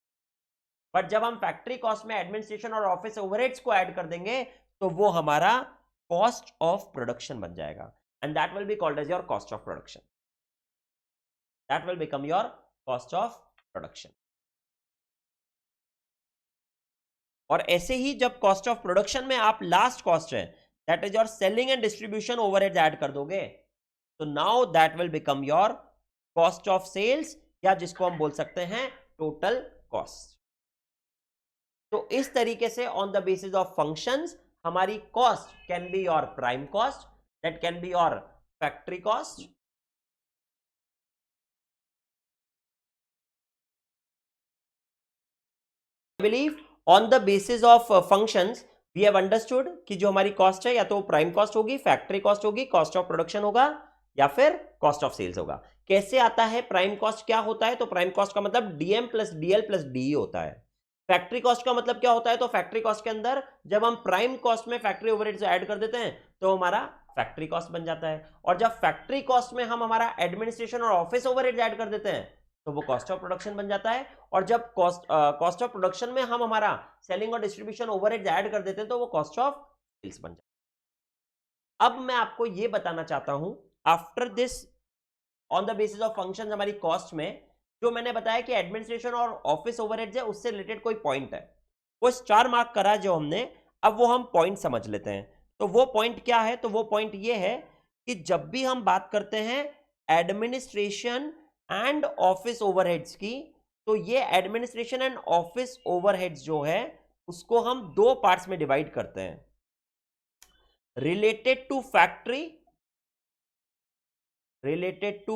बट जब हम फैक्ट्री कॉस्ट में एडमिनिस्ट्रेशन और ऑफिस ओवरहेड्स को ऐड कर देंगे तो वो हमारा कॉस्ट ऑफ प्रोडक्शन बन जाएगा, and that will be called as your cost of production. That will become your cost of production. और ऐसे ही जब कॉस्ट ऑफ प्रोडक्शन में आप लास्ट कॉस्ट है that is your selling and distribution overheads add कर दोगे, तो now that will become your cost of sales, या जिसको हम बोल सकते हैं टोटल कॉस्ट। तो इस तरीके से on the basis of functions हमारी cost can be your prime cost, that can be your factory cost, believe on the basis of functions we have understood कि जो हमारी कॉस्ट है या तो प्राइम कॉस्ट होगी, फैक्ट्री कॉस्ट होगी, cost of production होगा, या फिर कॉस्ट ऑफ सेल्स होगा। कैसे आता है प्राइम कॉस्ट क्या होता है? तो प्राइम कॉस्ट का मतलब DM plus DL plus DE होता है। फैक्ट्री कॉस्ट का मतलब क्या होता है? तो फैक्ट्री कॉस्ट के अंदर जब हम प्राइम कॉस्ट में फैक्ट्री ओवरहेड्स ऐड कर देते हैं तो हमारा फैक्ट्री कॉस्ट बन जाता है, और जब फैक्ट्री कॉस्ट में हम हमारा एडमिनिस्ट्रेशन और ऑफिस ओवरहेड्स ऐड कर देते हैं तो वो कॉस्ट ऑफ प्रोडक्शन बन जाता है, और जब कॉस्ट ऑफ प्रोडक्शन में हम हमारा सेलिंग और डिस्ट्रीब्यूशन ओवरहेड्स ऐड कर देते हैं तो वो कॉस्ट ऑफ सेल्स बन जाता है। अब मैं आपको ये बताना चाहता हूं after this on the basis of function हमारी कॉस्ट में जो मैंने बताया कि एडमिनिस्ट्रेशन और ऑफिस ओवरहेड्स है उससे रिलेटेड कोई पॉइंट है, वो स्टार मार्क करा जो हमने, अब वो हम पॉइंट समझ लेते हैं। तो वो पॉइंट क्या है? तो वो पॉइंट ये है कि जब भी हम बात करते हैं एडमिनिस्ट्रेशन एंड ऑफिस ओवरहेड्स की, तो ये एडमिनिस्ट्रेशन एंड ऑफिस ओवरहेड्स जो है उसको हम दो पार्ट्स में डिवाइड करते हैं, रिलेटेड टू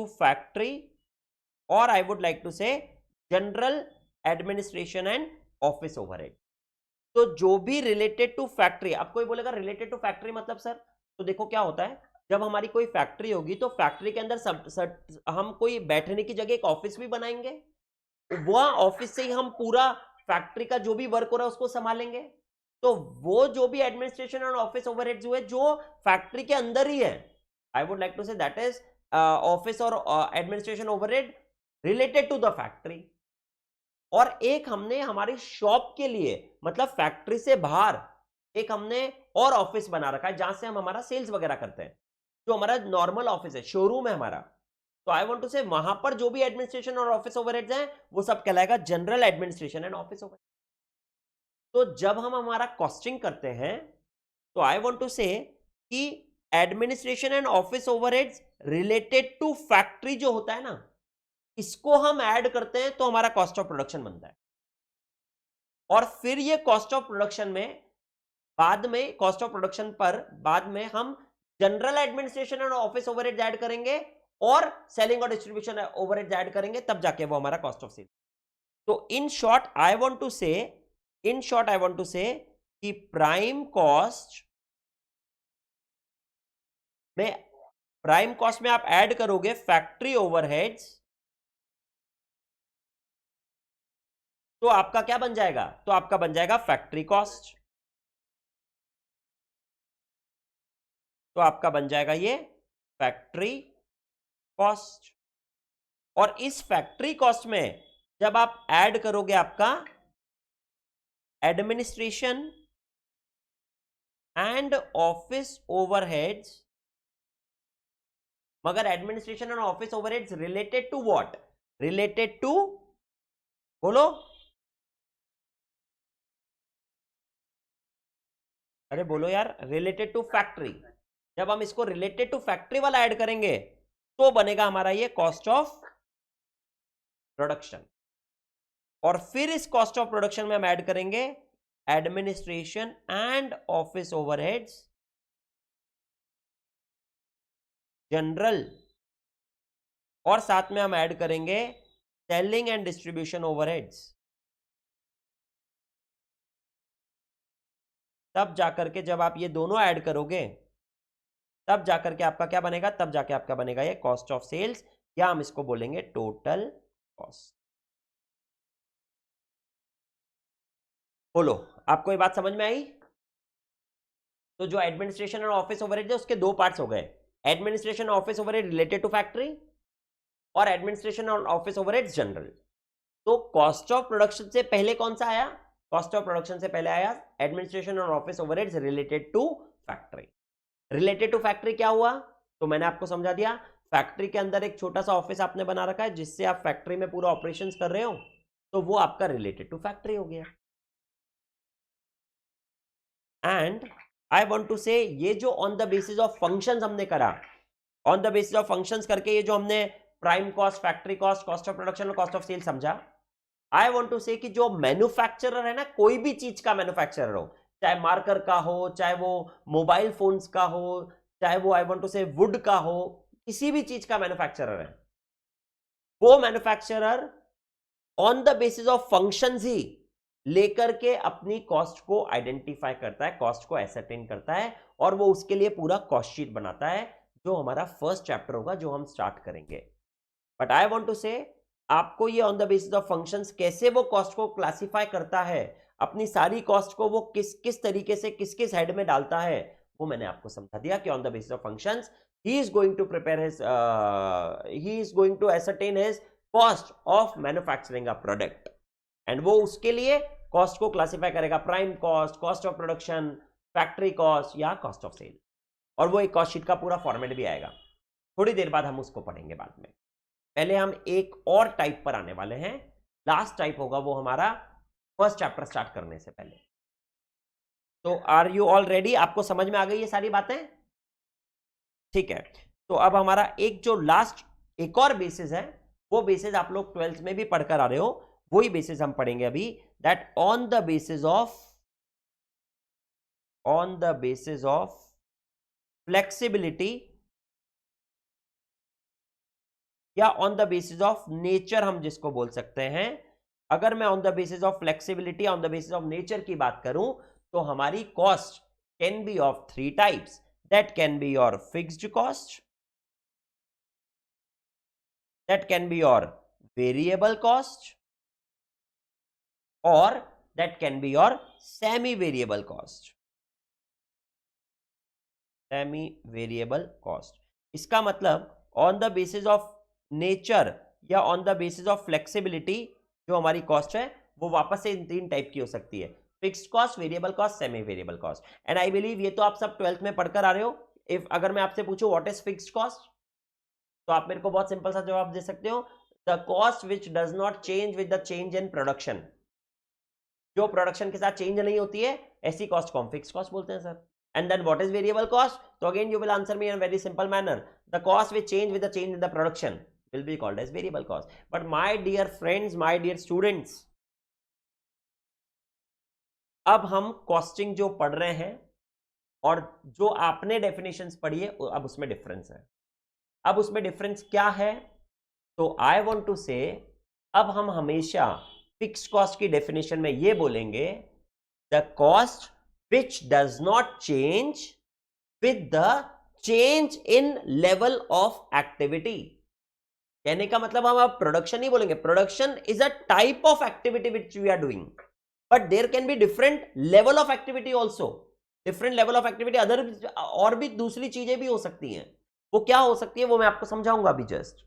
फैक्ट्री और आई वुड लाइक टू से general administration and office overhead. तो जो भी रिलेटेड टू फैक्ट्री, अब कोई बोलेगा रिलेटेड टू फैक्ट्री मतलब सर, तो देखो क्या होता है, जब हमारी कोई फैक्ट्री होगी तो फैक्ट्री के अंदर हम कोई बैठने की जगह एक ऑफिस भी बनाएंगे, वह ऑफिस से ही हम पूरा फैक्ट्री का जो भी वर्क हो रहा है उसको संभालेंगे। तो वो जो भी एडमिनिस्ट्रेशन और ऑफिस ओवरहेड्स हुए जो फैक्ट्री के अंदर ही है, I would like to say that is office और administration overhead related to the factory. और एक हमने हमारी शॉप के लिए मतलब फैक्ट्री से बाहर एक हमने और ऑफिस बना रखा है जहां से हम हमारा सेल्स वगैरह करते हैं, जो हमारा नॉर्मल ऑफिस है, शोरूम है हमारा। तो आई वांट टू से वहां पर जो भी एडमिनिस्ट्रेशन और ऑफिस ओवरहेड्स हैं वो सब कहलाएगा general administration and office overhead. तो जब हम हमारा कॉस्टिंग करते हैं तो आई वांट टू से कि administration and office overheads related to factory जो होता है ना, इसको हम ऐड करते हैं तो हमारा कॉस्ट ऑफ प्रोडक्शन बनता है। और फिर ये कॉस्ट ऑफ प्रोडक्शन में बाद में कॉस्ट ऑफ प्रोडक्शन पर बाद में हम जनरल एडमिनिस्ट्रेशन और ऑफिस ओवरहेड्स ऐड करेंगे और सेलिंग और डिस्ट्रीब्यूशन ओवरहेड्स ऐड करेंगे, तब जाके वो हमारा कॉस्ट ऑफ सेल। तो in short I want to say कि प्राइम कॉस्ट में प्राइम कॉस्ट में आप ऐड करोगे फैक्ट्री ओवरहेड्स, तो आपका क्या बन जाएगा? तो आपका बन जाएगा फैक्ट्री कॉस्ट। तो आपका बन जाएगा ये फैक्ट्री कॉस्ट। और इस फैक्ट्री कॉस्ट में जब आप ऐड करोगे आपका एडमिनिस्ट्रेशन एंड ऑफिस ओवरहेड्स, मगर administration and office overheads related to what? Related to, बोलो, अरे बोलो यार, रिलेटेड टू फैक्ट्री। जब हम इसको रिलेटेड टू फैक्ट्री वाला ऐड करेंगे तो बनेगा हमारा ये कॉस्ट ऑफ प्रोडक्शन। और फिर इस कॉस्ट ऑफ प्रोडक्शन में हम ऐड करेंगे administration and office overheads general, और साथ में हम ऐड करेंगे सेलिंग एंड डिस्ट्रीब्यूशन ओवरहेड्स। तब जाकर के जब आप ये दोनों ऐड करोगे तब जाकर के आपका क्या बनेगा? तब जाके आपका बनेगा ये कॉस्ट ऑफ सेल्स, या हम इसको बोलेंगे टोटल कॉस्ट। बोलो, आपको ये बात समझ में आई? तो जो एडमिनिस्ट्रेशन और ऑफिस ओवरहेड है उसके दो पार्ट्स हो गए, administration office overhead related to factory और एडमिनिस्ट्रेशन और ऑफिस ओवरहेड जनरल। तो कॉस्ट ऑफ प्रोडक्शन से पहले कौन सा आया? कॉस्ट ऑफ प्रोडक्शन से पहले आया एडमिनिस्ट्रेशन और office overheads related to factory. Related to factory क्या हुआ? तो मैंने आपको समझा दिया, फैक्ट्री के अंदर एक छोटा सा ऑफिस आपने बना रखा है जिससे आप फैक्ट्री में पूरा ऑपरेशंस कर रहे हो, तो वो आपका रिलेटेड टू फैक्ट्री हो गया। एंड आई वांट टू से, ये जो on the basis of functions हमने करा, on the basis of functions करके ये जो हमने prime cost, factory cost, cost of production और कॉस्ट ऑफ सेल समझा, आई वांट टू से कि जो मैन्युफैक्चरर है ना, कोई भी चीज का मैन्युफैक्चरर हो, चाहे मार्कर का हो, चाहे वो मोबाइल फोन्स का हो, चाहे वो I want to say wood का हो, किसी भी चीज का मैन्युफैक्चरर है, वो manufacturer on the basis of functions ही लेकर के अपनी कॉस्ट को आइडेंटिफाई करता है, कॉस्ट को एसरटेन करता है, और वो उसके लिए पूरा कॉस्ट शीट बनाता है, जो हमारा फर्स्ट चैप्टर होगा जो हम स्टार्ट करेंगे। बट आई वांट टू से, आपको ये on the basis of functions कैसे वो कॉस्ट को क्लासिफाई करता है, अपनी सारी कॉस्ट को वो किस किस तरीके से किस किस हेड में डालता है, वो मैंने आपको समझा दिया कि on the basis of functions he is going to prepare his, he is going to ascertain his cost of manufacturing a product, and वो उसके लिए कॉस्ट को क्लासिफाई करेगा, prime cost, cost of production, factory cost या cost of sale, और वो एक cost sheet का पूरा फॉर्मेट भी आएगा। थोड़ी देर बाद हम उसको पढ़ेंगे बाद में। पहले हम एक और टाइप पर आने वाले हैं, लास्ट टाइप होगा वो हमारा फर्स्ट चैप्टर स्टार्ट करने से पहले। तो आर यू ऑल रेडी? आपको समझ में आ गई ये सारी बातें? ठीक है, तो अब हमारा एक जो लास्ट एक और बेसिस है, वो बेसिस आप लोग 12th में भी पढ़कर आ रहे हो, वही बेसिस हम पढ़ेंगे अभी, that on the basis of flexibility या on the basis of nature हम जिसको बोल सकते हैं। अगर मैं on the basis of flexibility, on the basis of nature की बात करूं, तो हमारी cost can be of 3 types, that can be your fixed cost, that can be your variable cost, और that can be your semi variable cost. Semi variable cost, इसका मतलब on the basis of nature या on the basis of flexibility जो हमारी cost है वो वापस से इन 3 टाइप की हो सकती है, fixed cost, variable cost, semi variable cost. And I believe ये तो आप सब 12th में पढ़कर आ रहे हो। इफ अगर मैं आपसे पूछूं व्हाट इज फिक्स्ड कॉस्ट, तो आप मेरे को बहुत सिंपल सा जवाब दे सकते हो, the cost which does not change with the change in production. जो प्रोडक्शन के साथ चेंज नहीं होती है ऐसी कॉस्ट को हम फिक्स्ड कॉस्ट बोलते हैं sir. And then what is variable cost? So again you will answer me in a very simple manner. The cost will change with the change in the production will be called as variable cost. But my dear friends, my dear students, अब हम costing जो पढ़ रहे हैं और जो आपने definitions पढ़ी है अब उसमें डिफरेंस है। अब उसमें डिफरेंस क्या है? तो आई वांट टू से, अब हम हमेशा फिक्स्ड कॉस्ट की डेफिनेशन में ये बोलेंगे, the cost which does not change with the change in level of activity. कहने का मतलब हम अब प्रोडक्शन ही बोलेंगे, production is a type of activity which we are doing, but there can be different level of activity also, different level of activity other, और भी दूसरी चीजें भी हो सकती हैं। वो क्या हो सकती है वो मैं आपको समझाऊंगा अभी जस्ट,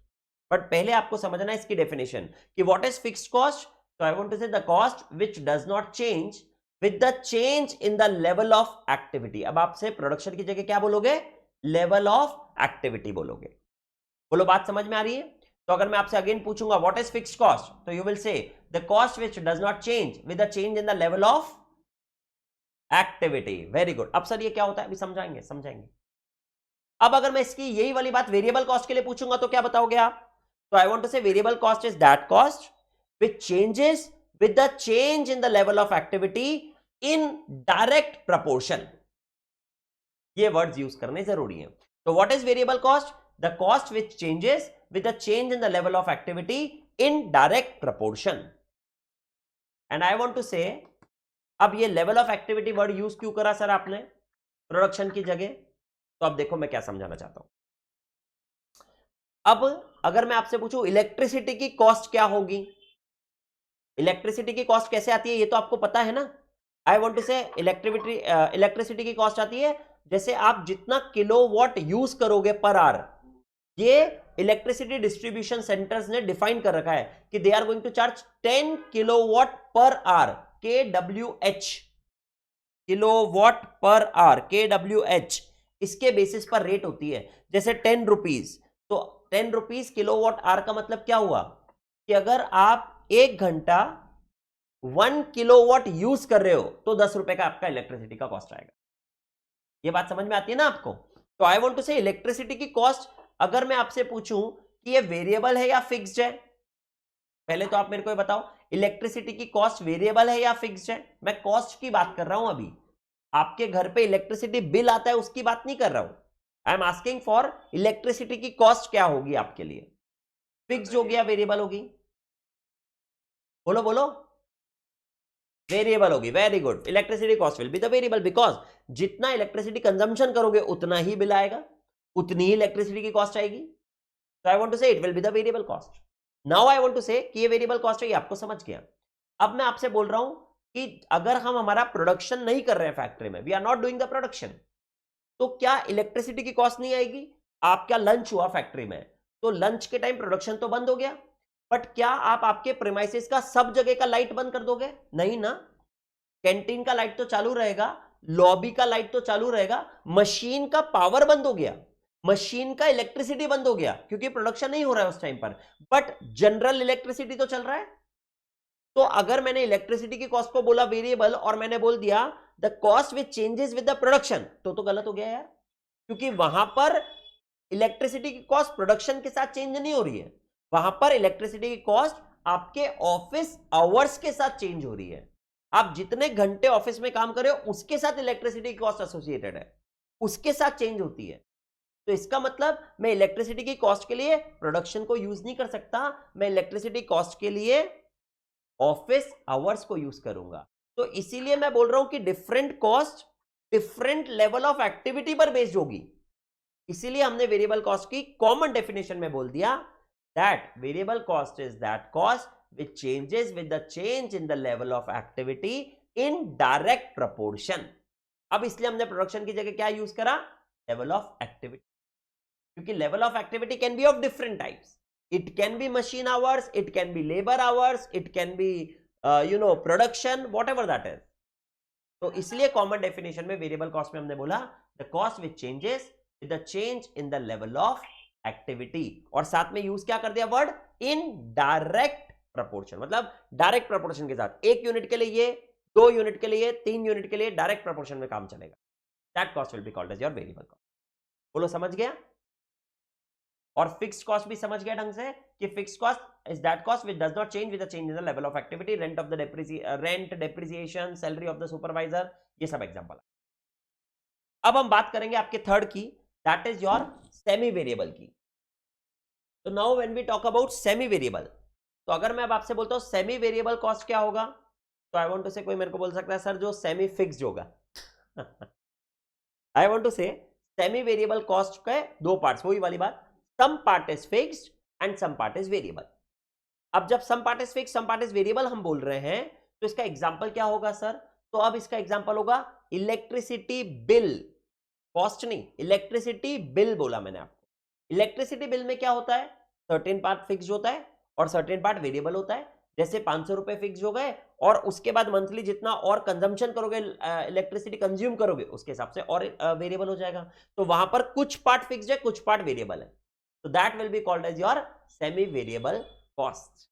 बट पहले आपको समझना है इसकी डेफिनेशन कि व्हाट इज फिक्स्ड कॉस्ट। तो आई वांट टू से the cost which does not change with the change in the level of activity. अब आपसे प्रोडक्शन की जगह क्या बोलोगे, लेवल ऑफ एक्टिविटी बोलोगे। बोलो बात समझ में आ रही है। तो अगर मैं आपसे अगेन पूछूंगा व्हाट इज फिक्स्ड कॉस्ट, तो you will say the cost which does not change with the change in the level of activity. Very good. अब सर ये क्या होता है, अभी समझाएंगे। अब अगर मैं इसकी यही वाली बात वेरिएबल कॉस्ट के लिए पूछूंगा तो क्या बताओगे आप। तो आई वांट टू से variable cost is that cost which changes with the change in the level of activity in direct proportion. ये वर्ड्स यूज करने जरूरी है। तो what is variable cost, the cost which changes with the change in the level of activity in direct proportion. And I want to say, अब ये level of activity word use क्यों करा sir आपने production की जगह, तो अब देखो मैं क्या समझाना चाहता हूं। अब अगर मैं आपसे पूछूं इलेक्ट्रिसिटी की कॉस्ट क्या होगी, इलेक्ट्रिसिटी की कॉस्ट कैसे आती है ये तो आपको पता है ना। आई वॉन्ट टू से इलेक्ट्रिसिटी की कॉस्ट आती है जैसे आप जितना किलोवाट यूज करोगे पर आवर, ये इलेक्ट्रिसिटी डिस्ट्रीब्यूशन सेंटर्स ने डिफाइन कर रखा है कि they are going to charge 10 kilowatt per hour, KWH, kilowatt per hour, KWH। इसके बेसिस पर रेट होती है। जैसे 10 रुपीज, तो 10 रुपीज किलोवाट आवर का मतलब क्या हुआ कि अगर आप 1 घंटा 1 किलोवाट यूज कर रहे हो तो 10 रुपए का आपका इलेक्ट्रिसिटी का कॉस्ट आएगा। ये बात समझ में आती है ना आपको। तो आई वॉन्ट टू से इलेक्ट्रिसिटी की कॉस्ट अगर मैं आपसे पूछूं कि ये वेरिएबल है या फिक्स्ड है, पहले तो आप मेरे को बताओ इलेक्ट्रिसिटी की कॉस्ट वेरिएबल है या फिक्स्ड है। मैं कॉस्ट की बात कर रहा हूं, अभी आपके घर पे इलेक्ट्रिसिटी बिल आता है उसकी बात नहीं कर रहा हूं। I am asking for electricity की कॉस्ट क्या होगी आपके लिए, फिक्स्ड होगी या वेरिएबल होगी, बोलो बोलो। वेरिएबल होगी। Very good. Electricity cost will be the variable because जितना इलेक्ट्रिसिटी कंजम्पशन करोगे उतना ही बिल आएगा, उतनी ही इलेक्ट्रिसिटी की कॉस्ट आएगी। तो I want to say it will be the variable cost. Now I want to say कि ये वेरिएबल कॉस्ट है, ये आपको समझ गया। अब मैं आपसे बोल रहा हूं कि अगर हम हमारा प्रोडक्शन नहीं कर रहे हैं फैक्ट्री में, we are not doing the production, तो क्या इलेक्ट्रिसिटी की कॉस्ट नहीं आएगी। आपका लंच हुआ फैक्ट्री में, तो लंच के टाइम प्रोडक्शन तो बंद हो गया, बट क्या आप आपके प्रीमाइसेस का सब जगह का लाइट बंद कर दोगे, नहीं ना। कैंटीन का लाइट तो चालू रहेगा, लॉबी का लाइट तो चालू रहेगा, मशीन का पावर बंद हो गया, मशीन का इलेक्ट्रिसिटी बंद हो गया क्योंकि प्रोडक्शन नहीं हो रहा है उस टाइम पर, बट जनरल इलेक्ट्रिसिटी तो चल रहा है। तो अगर मैंने इलेक्ट्रिसिटी की कॉस्ट को बोला वेरिएबल और मैंने बोल दिया the cost which changes with the production, तो गलत हो गया यार, क्योंकि वहां पर इलेक्ट्रिसिटी की कॉस्ट प्रोडक्शन के साथ चेंज नहीं हो रही है, वहां पर इलेक्ट्रिसिटी की कॉस्ट आपके ऑफिस आवर्स के साथ चेंज हो रही है। आप जितने घंटे ऑफिस में काम कर रहे हो उसके साथ इलेक्ट्रिसिटी की कॉस्ट एसोसिएटेड है, उसके साथ चेंज होती है। तो इसका मतलब मैं इलेक्ट्रिसिटी की कॉस्ट के लिए प्रोडक्शन को यूज नहीं कर सकता, मैं इलेक्ट्रिसिटी कॉस्ट के लिए ऑफिस आवर्स को यूज करूंगा। तो इसीलिए मैं बोल रहा हूं कि different cost different level of activity पर बेस्ड होगी। इसीलिए हमने वेरिएबल कॉस्ट की कॉमन डेफिनेशन में बोल दिया that variable cost is that cost which changes with the change in the level of activity in direct proportion. अब इसलिए हमने प्रोडक्शन की जगह क्या यूज करा, लेवल ऑफ एक्टिविटी, क्योंकि level of activity can be of different types, it can B machine hours, it can B labour hours, it can be production, whatever that is. तो इसलिए कॉमन डेफिनेशन में variable cost में हमने बोला the cost which changes with the change in the level of activity, और साथ में use क्या कर दिया वर्ड इन डायरेक्ट प्रपोर्शन, मतलब डायरेक्ट प्रपोर्शन के साथ 1 यूनिट के लिए ये, 2 यूनिट के लिए, 3 यूनिट के लिए डायरेक्ट प्रपोर्शन में काम चलेगा। That cost will be called as your variable cost. बोलो समझ गया। और फिक्स्ड कॉस्ट भी समझ गया ढंग से कि fixed cost is that cost which does not change with the change in the level of activity, rent of the rent, depreciation, salary of the supervisor, ये सब एग्जांपल। अब हम बात करेंगे आपके थर्ड की, that is your semi variable की। तो now when we talk about semi variable, तो अगर मैं अब आपसे बोलता हूं सेमी वेरिएबल कॉस्ट क्या होगा, तो आई वांट टू से कोई मेरे को बोल सकता है सर जो सेमी फिक्स्ड होगा। I want to say semi variable cost के दो पार्ट्स, वही वाली बात, some part is fixed and some part is variable. अब जब some part is fixed some part is variable हम बोल रहे हैं तो इसका एग्जांपल क्या होगा सर? तो अब इसका एग्जांपल होगा इलेक्ट्रिसिटी बिल, कॉस्ट नहीं, इलेक्ट्रिसिटी बिल बोला मैंने आपको। इलेक्ट्रिसिटी बिल में क्या होता है? सर्टेन पार्ट फिक्स होता है और सर्टेन पार्ट वेरिएबल होता है। जैसे 500 रुपए फिक्स हो गए और उसके बाद मंथली जितना और कंजम्पशन करोगे, इलेक्ट्रिसिटी कंज्यूम करोगे, उसके हिसाब से और वेरिएबल हो जाएगा। तो वहां पर कुछ पार्ट फिक्स है, कुछ पार्ट वेरिएबल है, तो that will be called as your semi variable cost.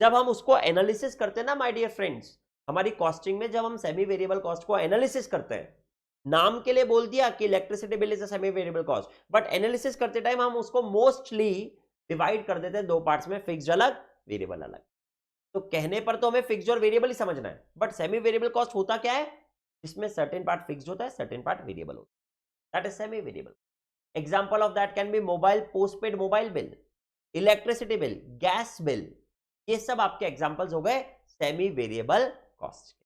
जब हम उसको एनालिसिस करते हैं ना माय डियर फ्रेंड्स, हमारी कॉस्टिंग में जब हम सेमी वेरिएबल कॉस्ट को एनालिसिस करते हैं, नाम के लिए बोल दिया कि electricity bill is a semi variable cost, but analysis करते टाइम हम उसको मोस्टली डिवाइड कर देते हैं दो पार्ट्स में, फिक्स्ड अलग, वेरिएबल अलग। तो कहने पर तो हमें फिक्स्ड और वेरिएबल ही समझना है, बट सेमी वेरिएबल कॉस्ट होता क्या है? जिसमें सर्टेन पार्ट फिक्स्ड होता है, सर्टेन पार्ट वेरिएबल होता है, that is semi variable. Example of that can B mobile, postpaid mobile bill, electricity bill, gas bill, ये सब आपके एग्जांपल्स हो गए सेमी वेरिएबल कॉस्ट के।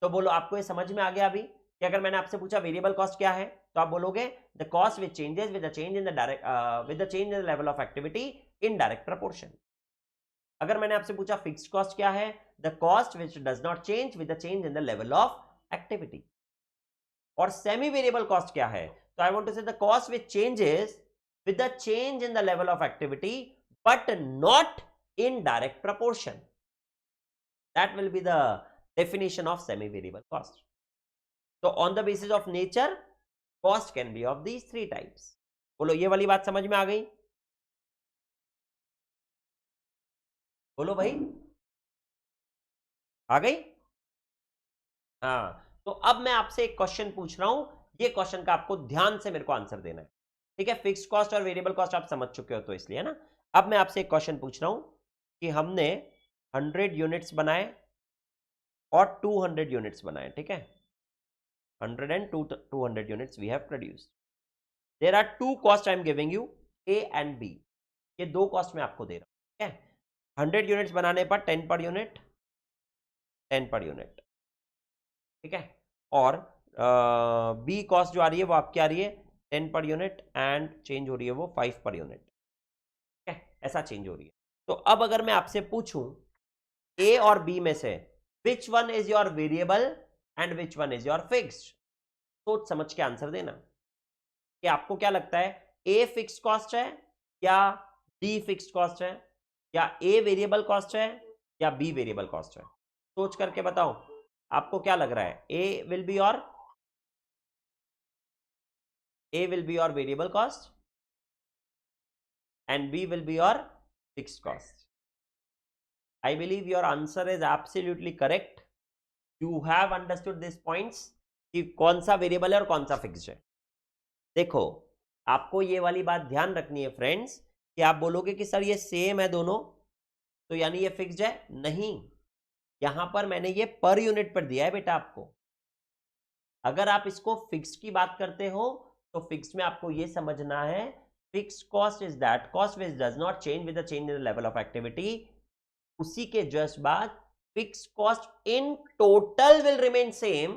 तो बोलो आपको ये समझ में आ गया अभी कि अगर मैंने आपसे पूछा वेरिएबल कॉस्ट क्या है, तो आप बोलोगे the cost which changes with the change in the direct with the change in the level of activity in direct proportion. अगर मैंने आपसे पूछा फिक्स्ड कॉस्ट क्या है, the cost which does not change with the change in the level of activity. और semi variable cost क्या है, तो आई वांट टू से the cost which changes with the change in the level of activity but not in direct proportion. That will be the definition of semi variable cost. So on the basis of nature, cost can be of these three types. बोलो ये वाली बात समझ में आ गई? बोलो भाई, आ गई? हाँ, तो अब मैं आपसे एक क्वेश्चन पूछ रहा हूं, ये क्वेश्चन का आपको ध्यान से मेरे को आंसर देना है, ठीक है? फिक्स्ड कॉस्ट और वेरिएबल कॉस्ट आप समझ चुके हो तो इसलिए, है ना? अब मैं आपसे एक क्वेश्चन पूछ रहा हूं कि हमने 100 यूनिट्स बनाए और 200 यूनिट्स बनाए, ठीक है? 100 and 200 units we have produced. There are two costs I am giving you, A and B. ये दो कॉस्ट मैं आपको दे रहा हूं, ठीक है? 100 यूनिट्स बनाने पर 10 पर यूनिट, 10 पर यूनिट, ठीक है? और बी कॉस्ट जो आ रही है वो आपकी आ रही है 10 पर यूनिट एंड चेंज हो रही है वो 5 पर यूनिट, ठीक है? ऐसा चेंज हो रही है। तो अब अगर मैं आपसे पूछूं ए और बी में से which one is your variable and which one is your fixed, सोच समझ के आंसर देना कि आपको क्या लगता है, ए फिक्स्ड कॉस्ट है या बी फिक्स्ड कॉस्ट है, या ए वेरिएबल कॉस्ट है या बी वेरिएबल कॉस्ट है? सोच करके बताओ आपको क्या लग रहा है। A will be your variable cost and B will be your fixed cost. I believe your answer is absolutely correct. You have understood these points कि कौन सा वेरिएबल है और कौन सा फिक्स्ड है। देखो आपको ये वाली बात ध्यान रखनी है फ्रेंड्स कि आप बोलोगे कि सर ये सेम है दोनों, तो यानी ये फिक्स्ड है, नहीं, यहां पर मैंने ये पर यूनिट पर दिया है बेटा आपको। अगर आप इसको फिक्स्ड की बात करते हो तो फिक्स्ड में आपको ये समझना है fixed cost is that cost which does not change with the change in the level of activity. उसी के जस्ट बाद fixed cost in total will remain same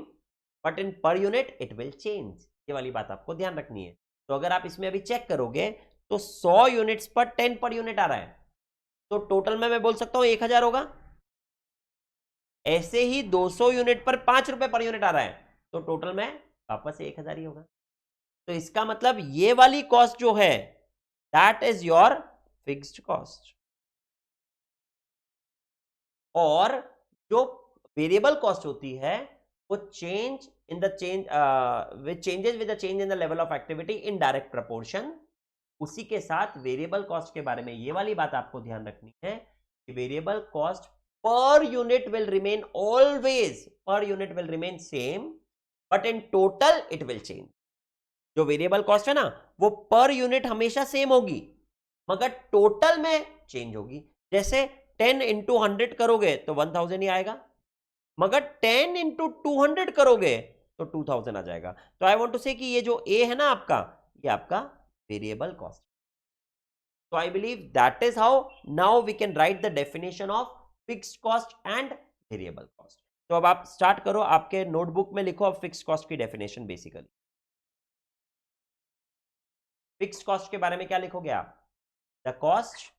but इन पर यूनिट इट विल चेंज। ये वाली बात आपको ध्यान रखनी है। तो अगर आप इसमें अभी चेक करोगे तो 100 यूनिट्स पर 10 पर यूनिट आ रहा है, तो टोटल में मैं बोल सकता हूं 1000 होगा। ऐसे ही 200 यूनिट पर 5 रुपए पर यूनिट आ रहा है, तो टोटल में वापस 1000 ही होगा। तो इसका मतलब ये वाली कॉस्ट जो है that is your fixed cost, और जो वेरिएबल कॉस्ट होती है वो change in the change which changes with the change in the level of activity in direct proportion. उसी के साथ वेरिएबल कॉस्ट के बारे में ये वाली बात आपको ध्यान रखनी है कि variable cost per unit will remain always, पर unit will remain same but in total it will change. जो वेरिएबल कॉस्ट है ना वो पर यूनिट हमेशा सेम होगी मगर टोटल में चेंज होगी। जैसे 10 इंटू 100 करोगे तो 1000 ही आएगा, मगर 10 इंटू 200 करोगे तो 2000 आ जाएगा। तो आई वांट टू से कि ये जो ए है ना आपका, ये आपका वेरिएबल कॉस्ट। तो I believe that is how now we can write the definition of fixed cost and variable cost. तो अब आप स्टार्ट करो, आपके नोटबुक में लिखो अब फिक्स्ड कॉस्ट की डेफिनेशन बेसिकली। फिक्स्ड कॉस्ट के बारे में क्या लिखोगे आप? The cost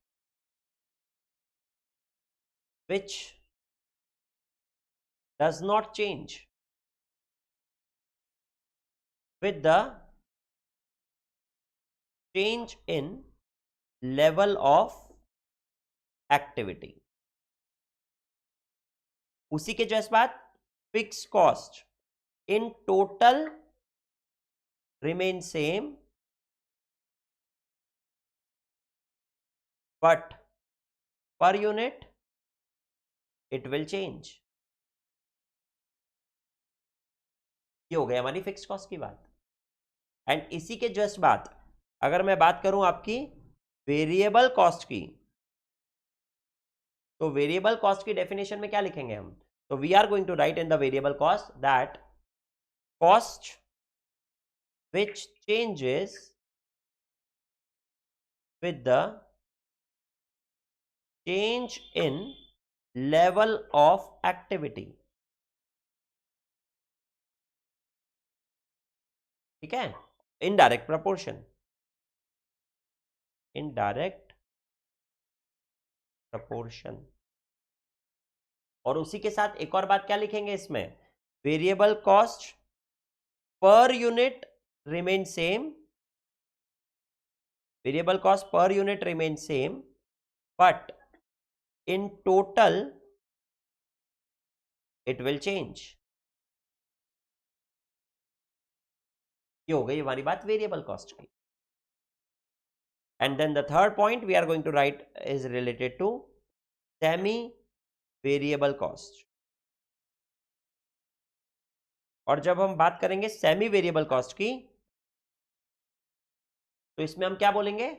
which does not change with the change in level of activity. उसी के जस्ट बाद fix cost in total remain same but per unit it will change. ये हो गई हमारी फिक्स कॉस्ट की बात। एंड इसी के जस्ट बाद अगर मैं बात करूं आपकी वेरिएबल कॉस्ट की, तो वेरिएबल कॉस्ट की डेफिनेशन में क्या लिखेंगे हम? तो we are going to write in the variable cost that cost which changes with the change in level of activity. ठीक है, इनडायरेक्ट प्रपोर्शन, इनडायरेक्ट प्रपोर्शन। और उसी के साथ एक और बात क्या लिखेंगे इसमें? Variable cost per unit remain same, variable cost per unit remain same but in total it will change. ये हो गई हमारी बात वेरिएबल कॉस्ट की। and then the third point we are going to write is related to semi variable cost। और जब हम बात करेंगे सेमी वेरिएबल कॉस्ट की, तो इसमें हम क्या बोलेंगे?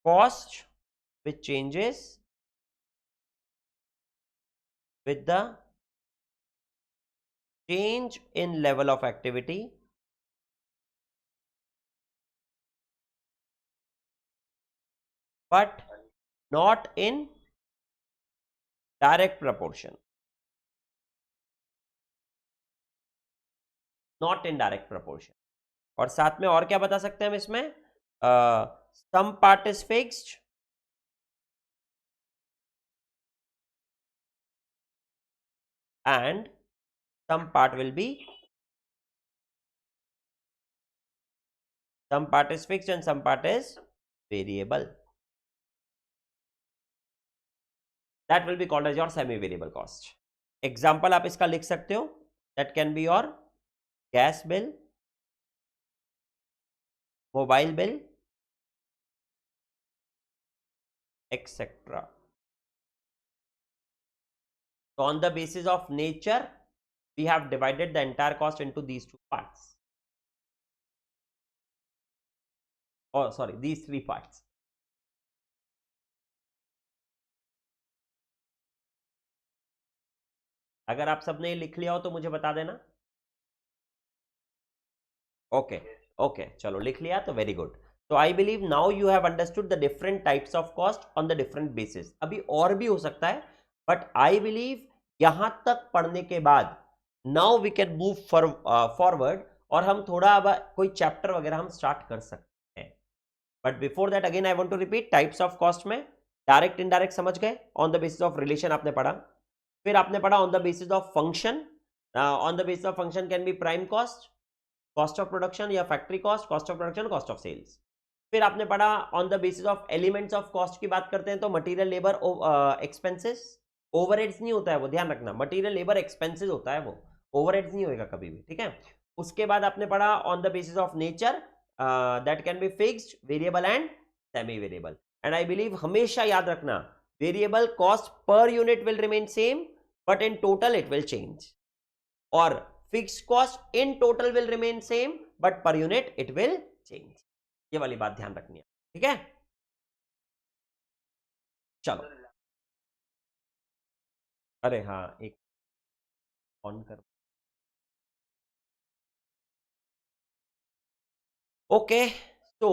Cost which changes with the change in level of activity but not in direct proportion, not in direct proportion। और साथ में और क्या बता सकते हैं हम इसमें? some part is fixed and some part will be, some part is fixed and some part is variable, that will be called as your semi variable cost। Example आप इसका लिख सकते हो, that can be your gas bill, mobile bill etcetera. So on the basis of nature we have divided the entire cost into these two parts, oh sorry, these three parts। अगर आप सबने ये लिख लिया हो तो मुझे बता देना। ओके ओके, चलो लिख लिया तो वेरी गुड। तो I believe now you have understood the different types of cost on the different basis. अभी और भी हो सकता है बट आई बिलीव यहां तक पढ़ने के बाद now we can move forward और हम थोड़ा अब कोई चैप्टर वगैरह हम स्टार्ट कर सकते हैं। But before that again I want to repeat, types of cost में डायरेक्ट इनडायरेक्ट समझ गए, on the basis of relation आपने पढ़ा। फिर आपने पढ़ा on the basis of function, on the basis of function can be prime cost, cost of production या factory cost, cost of production, cost of sales. फिर आपने पढ़ा on the basis of elements of cost की बात करते हैं तो material labour expenses, overheads नहीं होता है वो, ध्यान रखना, मटेरियल लेबर एक्सपेंसेस होता है वो, ओवरहेड्स नहीं होएगा कभी भी, ठीक है। उसके बाद आपने पढ़ा on the basis of nature that can be fixed, variable and semi variable. And I believe हमेशा याद रखना, variable cost per unit will remain same but in total it will change, और fixed cost in total will remain same but per unit it will change. ये वाली बात ध्यान रखनी है, ठीक है। चलो, अरे हाँ, एक ऑन कर, ओके। तो